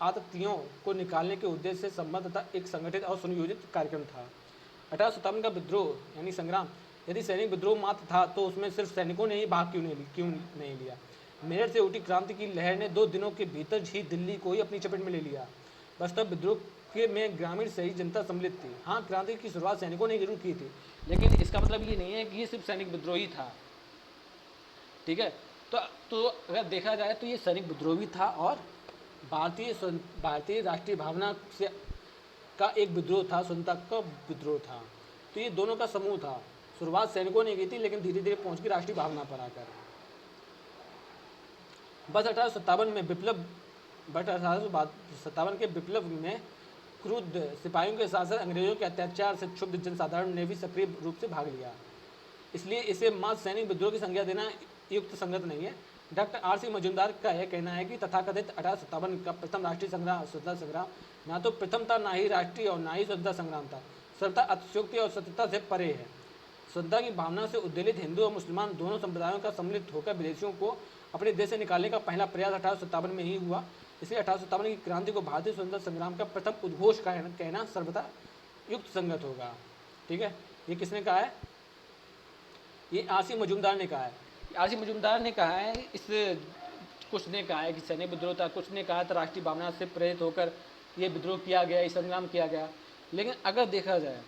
आततियों को निकालने के उद्देश्य से संबद्ध तथा एक संगठित और सुनियोजित कार्यक्रम था। 1857 का विद्रोह यानी संग्राम यदि सैनिक विद्रोह मात्र था तो उसमें सिर्फ सैनिकों ने ही भाग क्यों नहीं लिया। मेरठ से उठी क्रांति की लहर ने 2 दिनों के भीतर ही दिल्ली को ही अपनी चपेट में ले लिया। वास्तव विद्रोह के में ग्रामीण सही जनता सम्मिलित थी। हाँ, क्रांति की शुरुआत सैनिकों ने जरूर की थी, लेकिन इसका मतलब ये नहीं है कि ये सिर्फ सैनिक विद्रोह ही था। ठीक है, तो अगर देखा जाए तो ये सैनिक विद्रोह भी था और भारतीय राष्ट्रीय भावना से का एक विद्रोह था, स्वतंत्रता का विद्रोह था। तो ये दोनों का समूह था। शुरुआत सैनिकों ने की थी, लेकिन धीरे धीरे पहुंच गई राष्ट्रीय भावना पर आकर। बस 1857 में विप्लव 1857 के विप्लव में क्रुद्ध सिपाहियों के साथ साथ अंग्रेजों के अत्याचार से क्षुब्ध जनसाधारण ने भी सक्रिय रूप से भाग लिया। इसलिए इसे मात्र सैनिक विद्रोह की संज्ञा देना युक्त संगत नहीं है। Doctor R.C. मजूमदार का यह कहना है कि तथाकथित 1857 का प्रथम राष्ट्रीय स्वतंत्रता संग्राम ना तो प्रथम था, ना ही राष्ट्रीय और ना ही स्वतंत्रता संग्राम था। स्वतंत्रता अतिशयोक्ति और सत्यता से परे है। स्वतंत्रता की भावना से उद्वेलित हिंदू और मुसलमान दोनों संप्रदायों का सम्मिलित होकर विदेशियों को अपने देश से निकालने का पहला प्रयास 1857 में ही हुआ। इसलिए 1857 की क्रांति को भारतीय स्वतंत्रता संग्राम का प्रथम उद्घोष कहना सर्वथा युक्त संगत होगा। ठीक है, ये किसने कहा है? ये आसिम मजूमदार ने कहा है। आसिम मजूमदार ने कहा है, इस कुछ ने कहा है कि सैनिक विद्रोह था, कुछ ने कहा था राष्ट्रीय भावना से प्रेरित होकर ये विद्रोह किया गया, ये संग्राम किया गया। लेकिन अगर देखा जाए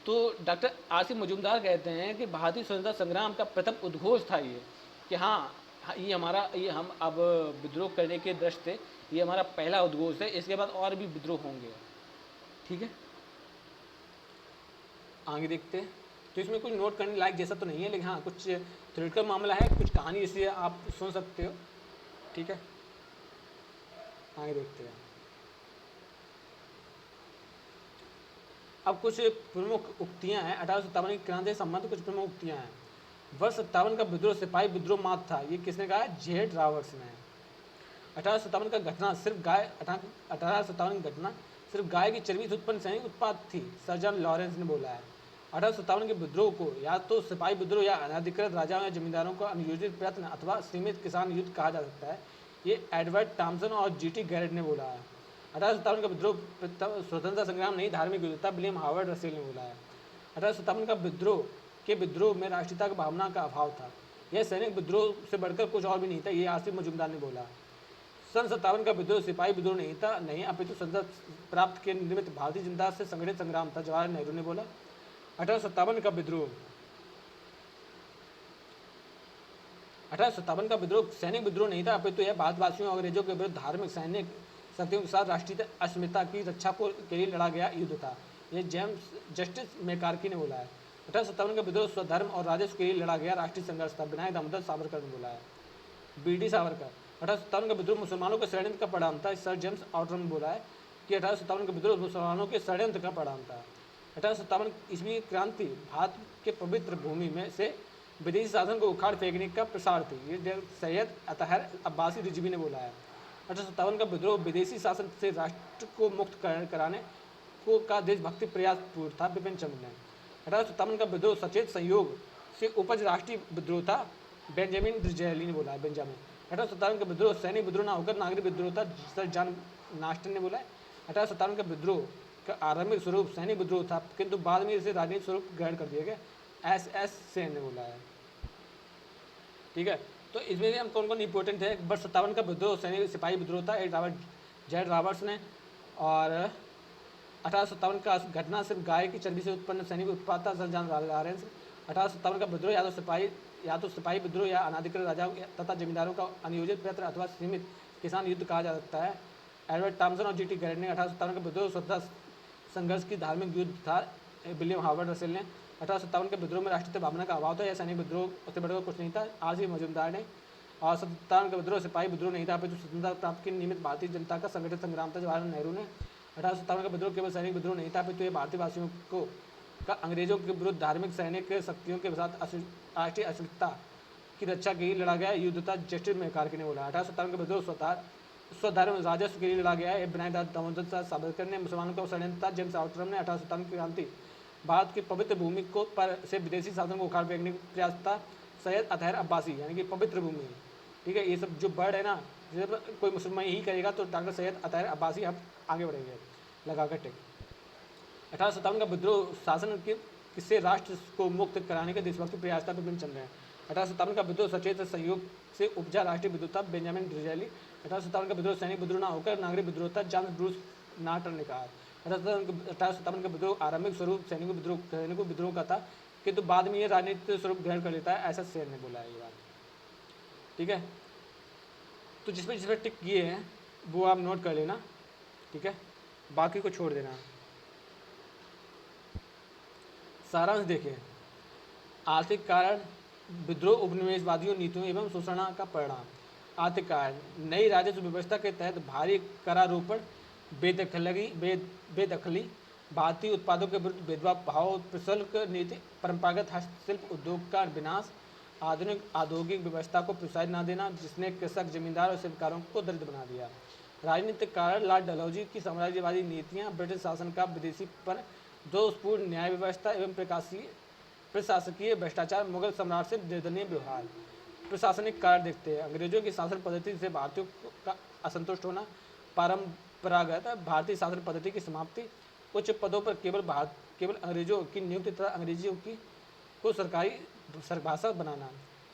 तो डॉक्टर आसिम मजूमदार कहते हैं कि भारतीय स्वतंत्रता संग्राम का प्रथम उद्घोष था ये, कि ये हम अब विद्रोह करने के दृष्टि से ये हमारा पहला उद्घोष है, इसके बाद और भी विद्रोह होंगे। ठीक है, आगे देखते हैं। तो इसमें कुछ नोट करने लायक जैसा तो नहीं है, लेकिन हाँ कुछ थ्योरेटिकल मामला है, कुछ कहानी इसलिए आप सुन सकते हो। ठीक है, आगे देखते हैं। अब कुछ प्रमुख उक्तियां हैं 1857 की क्रांति से संबंधित कुछ प्रमुख उक्तियां हैं। वर्ष 57 का विद्रोह सिपाही विद्रोह मात्र था, ये किसने कहा है? जेड रॉबर्ट्स ने। 1857 का घटना सिर्फ गाय 1857 की घटना सिर्फ गाय की चर्बी से उत्पन्न सैनिक उत्पाद थी, सर जॉन लॉरेंस ने बोला है। 1857 के विद्रोह को या तो सिपाही विद्रोह या अनधिकृत राजाओं या जमींदारों का अनुयोजित प्रयत्न अथवा सीमित किसान युद्ध कहा जा सकता है, ये एडवर्ड टॉमसन और जीटी गैरेट ने बोला है। 1857 का विद्रोह स्वतंत्रता संग्राम नहीं धार्मिक युद्ध था, विलियम हार्वर्ड रसेल ने बोला है। 1857 का विद्रोह में राष्ट्रीयता की भावना का अभाव था, यह सैनिक विद्रोह से बढ़कर कुछ और भी नहीं था, ये आसिफ मजूमदार ने बोला। सन 57 का विद्रोह सिपाही विद्रोह नहीं था, नहीं अपितु स्वतंत्रता प्राप्त के निमित्त भारतीय जनता से संगठित संग्राम था, जवाहरलाल नेहरू ने बोला। 1857 का विद्रोह सैनिक विद्रोह नहीं था, अपितु यह भारतवासियों और अंग्रेजों के विरुद्ध धार्मिक सैनिक शक्तियों के साथ राष्ट्रीय अस्मिता की रक्षा के लिए लड़ा गया युद्ध था, यह जेम्स जस्टिस मैकार्की ने बोला है। 1857 का विद्रोह स्वधर्म और राजस्व के लिए लड़ा गया राष्ट्रीय संघर्ष था, विनायक दामोदर सावरकर ने बोला है। बी.डी. सावरकर। 1857 का विद्रोह मुसलमानों के षड्यंत्र का परिणाम था, सर जेम्स ऑटम ने बोला है कि 1857 का विद्रोह मुसलमानों के षड्यंत्र का परिणाम था। 1857 ईस्वी क्रांति भारत के पवित्र भूमि में से विदेशी शासन को उखाड़ फेंकने का प्रसार थी, ये सैयद अतहर अब्बासी रिजवी ने बोला है। 1857 का विद्रोह विदेशी शासन से राष्ट्र को मुक्त कराने को का देशभक्ति प्रयास पूर्ण था, बिपिन चंद्र ने। 1857 का विद्रोह सचेत संयोग से उपज राष्ट्रीय विद्रोह था, बेंजामिन डिज़रायली ने बोला है। 1857 का विद्रोह सैनिक विद्रोह न होकर नागरिक विद्रोह था, सर जॉन नास्टन ने बोला है। 1857 का विद्रोह का आरंभिक स्वरूप सैनिक विद्रोह था, किंतु बाद में इसे राजनीतिक स्वरूप ग्रहण कर दिया गया, एस सेन ने बोला है। ठीक है, तो इसमें से हम कौन कौन इंपॉर्टेंट है? वर्ष 57 का विद्रोह सैनिक सिपाही विद्रोह था, जेड रॉबर्ट्स ने। और 1857 का घटना सिर्फ गाय की चर्बी से उत्पन्न सैनिक उत्पाद था, सर जॉन लॉरेंस। 1857 का विद्रोह या तो सिपाही विद्रोह या अनाधिकृत राजाओं तथा जमींदारों का अनियोजित प्रयत्न अथवा सीमित किसान युद्ध कहा जा सकता है, एडवर्ड टॉमसन और जीटी गैरेट ने। 1857 का विद्रोह स्वतंत्रता संघर्ष की धार्मिक युद्ध था, विलियम हार्वर्ड रसेल ने। 1857 के विद्रोह में राष्ट्रीय भावना का अभाव था, यह सैनिक विद्रोह से बढ़कर कुछ नहीं था, आसिफ मजूमदार ने। और 57 का विद्रोह सिपाही विद्रोह नहीं था, अपितु स्वतंत्रता प्राप्त के निमित्त भारतीय जनता का संगठित संग्राम था, जवाहरलाल नेहरू ने। 1857 का विद्रोह केवल सैनिक विद्रोह नहीं था, अपितु यह भारतीय वासियों को का अंग्रेजों के विरुद्ध धार्मिक सैनिक शक्तियों के साथ राष्ट्रीय अस्मिता की रक्षा के लिए लड़ा गया युद्ध था, जस्टिस मैकार्की ने बोला। 1857 का विद्रोह स्वधर्म राजस्व के लिए लड़ा गया है, विनायक दामोदर सावरकर ने। मुसलमानों का षड्यंत्र था, जेम्स ऑटम ने। 1857 की क्रांति भारत की पवित्र भूमि को पर से विदेशी शासन को उखाड़ फेंकने का प्रयास था, सैयद अतहर अब्बासी, यानी कि पवित्र भूमि। ठीक है, ये सब जो वर्ड है ना, जब कोई मुसलमान ही करेगा तो डॉक्टर सैयद अतहर अब्बासी हम आगे बढ़ेंगे लगा कर टिक। 1857 का विद्रोह शासन किससे राष्ट्र को मुक्त कराने के देशभक्ति प्रयास था, बिपिन चंद्र ने। 1857 का विद्रोह सचेत संयोग से उपजा राष्ट्रीय विद्रोह था, बेंजामिन डिज़रायली। 1857 का विद्रोह सैनिक विद्रोह न होकर नागरिक विद्रोह था, जॉन ब्रूस नाटन ने कहा। 1857 का विद्रोह आरंभिक स्वरूप सैनिक विद्रोह का था, किंतु बाद में ये राजनीतिक स्वरूप ग्रहण कर लेता है, ऐसा सेन ने बोला है ये बात। ठीक है, तो जिसमें टिक किए हैं वो आप नोट कर लेना। ठीक है, बाकी को छोड़ देना। सारांश देखें। आर्थिक कारण विद्रोह उपनिवेशवादियों नीतियों एवं शोषण का परिणाम। आर्थिक कारण नई राजस्व व्यवस्था के तहत भारी करारोपण, बेदखली, भारतीय उत्पादों के विरुद्ध भेदभाव भाव, प्रशुल्क नीति, परंपरागत हस्तशिल्प उद्योग का विनाश, आधुनिक औद्योगिक व्यवस्था को प्रोत्साहन न देना, जिसने कृषक, जमींदार और शिल्पकारों को दरिद्र बना दिया। राजनीतिक कारण लॉर्ड डलहौजी की साम्राज्यवादी नीतियाँ, ब्रिटिश शासन का विदेशीपन, दोषपूर्ण न्याय व्यवस्था एवं प्रशासकीय भ्रष्टाचार, मुगल सम्राट से निर्दयनीय व्यवहार। प्रशासनिक कारण देखते हैं। अंग्रेजों की शासन पद्धति से भारतीयों का असंतुष्ट होना, परंपरागत भारतीय शासन पद्धति की समाप्ति, उच्च पदों पर केवल केवल अंग्रेजों की नियुक्ति तथा अंग्रेजियों की को सरकारी भाषा बनाना,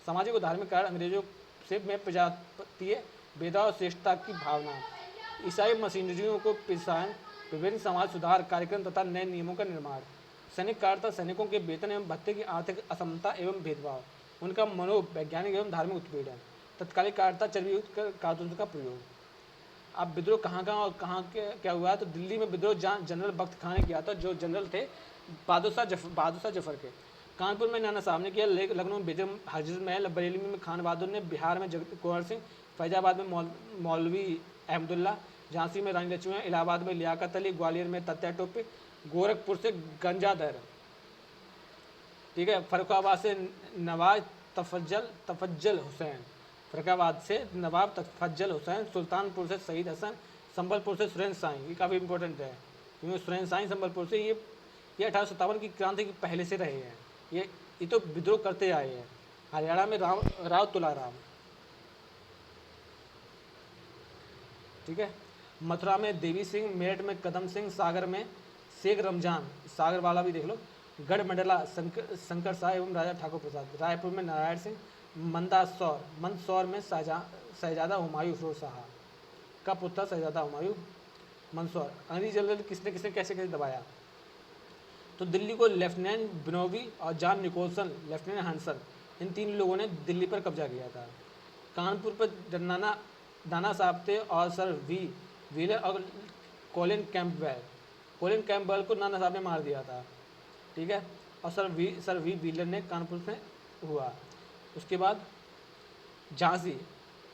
सामाजिक और धार्मिक कारण अंग्रेजों से में प्रजातीय भेदभाव और श्रेष्ठता की भावना, ईसाई मशीनरियों को प्रोत्साहन, विभिन्न समाज सुधार कार्यक्रम तथा नए नियमों का निर्माण, सैनिक कार्य तथा सैनिकों के वेतन एवं भत्ते की आर्थिक असमता एवं भेदभाव, उनका मनोवैज्ञानिक एवं धार्मिक उत्पीड़न, तत्कालिक कार्यता चर्बीयुक्त कारतूसों का प्रयोग। अब विद्रोह कहाँ और कहाँ क्या हुआ है, तो दिल्ली में विद्रोह जहाँ जनरल बख्त खां ने किया था, जो जनरल थे बहादुर शाह जफर के। कानपुर में नाना साहब ने किया, लखनऊ में बेगम हजरत महल, बरेली में खान बहादुर ने, बिहार में जगत कुंवर सिंह, फैजाबाद में मौलवी अहमदुल्ला, झांसी में रानी लक्ष्मी, इलाहाबाद में लियाकत अली, ग्वालियर में तत्या टोपे, गोरखपुर से गंजाधर, ठीक है, फरुखाबाद से नवाब तफज्जल हुसैन, फरुखाबाद से नवाब तफज्जल हुसैन, सुल्तानपुर से शहीद हसन, संबलपुर से सुरेंद्र साई, ये काफ़ी इंपॉर्टेंट है क्योंकि सुरेंद्र साई संबलपुर से, ये 1857 की क्रांति के पहले से रहे हैं, ये तो विद्रोह करते आए हैं। हरियाणा में राव तुलाराम, ठीक है, मथुरा में देवी सिंह, मेरठ में कदम सिंह, सागर में शेख रमजान, सागर वाला भी देख लो, गढ़ मंडला शंकर शाह एवं राजा ठाकुर प्रसाद, रायपुर में नारायण सिंह, मंदसौर में शहजादा हुमायूं फिरोज शाह का पुत्र शहजादा हुमायूं मंदसौर। अंग्रेजी जनरल किसने किसने कैसे कैसे दबाया, तो दिल्ली को लेफ्टिनेंट बिनोवी और जॉन निकोलसन, लेफ्टिनेंट हंसन, इन 3 लोगों ने दिल्ली पर कब्जा किया था। कानपुर पर नाना साहब थे और सर वी व्हीलर और कॉलिन कैम्पबेल को नाना साहब ने मार दिया था, ठीक है, और सर वी व्हीलर ने कानपुर से हुआ। उसके बाद झांसी,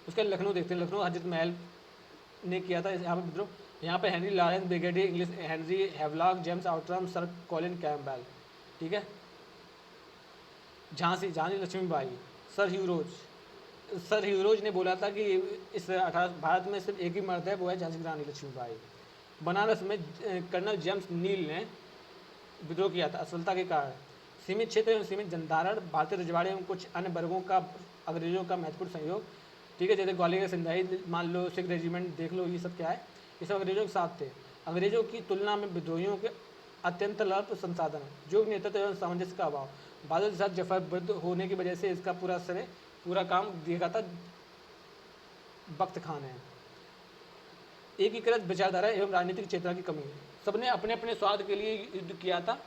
उसके लखनऊ देखते हैं, लखनऊ हजरत महल ने किया था यहाँ पर विद्रोह। यहाँ पे Henry Lawrence brigadier English, Henry Havelock, James Outram, sir Colin Campbell, ठीक है। झांसी लक्ष्मीबाई, सर ह्यूरोज ने बोला था कि इस भारत में सिर्फ एक ही मर्द है, वो है झांसी की रानी लक्ष्मीबाई। बनारस में कर्नल जेम्स नील ने विद्रोह किया था असफलता के कारण। सीमित क्षेत्र एवं सीमित जनधारण, भारतीय रजवाड़े एवं कुछ अन्य वर्गों का अंग्रेजों का महत्वपूर्ण सहयोग, ठीक है, जैसे ग्वालियर के सिंधाई मान लो, सिख रेजिमेंट देख लो, ये सब क्या है, ये सब अंग्रेजों के साथ थे। अंग्रेजों की तुलना में विद्रोहियों के अत्यंत अल्प संसाधन, जो नेतृत्व एवं सामंजस्य का अभाव, बहादुर शाह जफर वृद्ध होने की वजह से इसका पूरा काम दिया था बख्त खान है। एकीकृत विचारधारा एवं राजनीतिक चेतना की कमी, सबने अपने अपने स्वार्थ के लिए युद्ध किया था,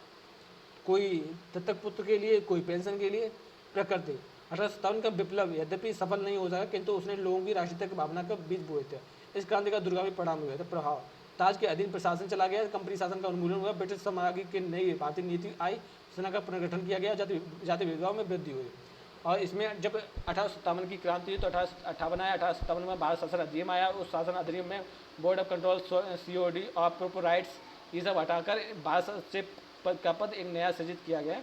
कोई दत्तक पुत्र के लिए, कोई पेंशन के लिए। प्रकृति 1857 का विप्लव यद्यपि सफल नहीं हो सका, किंतु उसने लोगों की राष्ट्रीय भावना का बीज बोए थे। इस क्रांति का दूरगामी परिणाम हुए थे। प्रभाव, ताज के अधीन प्रशासन चला गया, कंपनी शासन का उन्मूलन हुआ, ब्रिटिश साम्राज्य की नई भारतीय नीति आई, सेना का पुनर्गठन किया गया, जाति भेदभाव में वृद्धि हुई। और इसमें जब 1857 की क्रांति हुई तो 1858 आया, 1857 में भारत शासन अधिनियम आया। उस शासन अधिनियम में बोर्ड ऑफ कंट्रोल, COD और प्रोपर राइट्स, ये सब हटाकर भारत से का पद एक नया सृजित किया गया,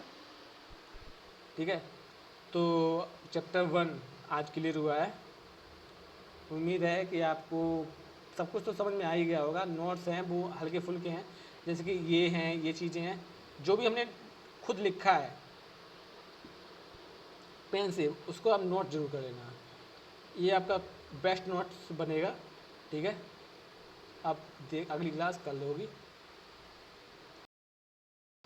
ठीक है। तो चैप्टर 1 आज क्लियर हुआ है। उम्मीद है कि आपको सब कुछ तो समझ में आ ही गया होगा। नोट्स हैं वो हल्के फुल्के हैं, जैसे कि ये हैं, ये चीज़ें हैं जो भी हमने खुद लिखा है पेन से, उसको आप नोट जरूर कर लेना। ये आपका बेस्ट नोट्स बनेगा, ठीक है। आप अगली क्लास कर लोगी।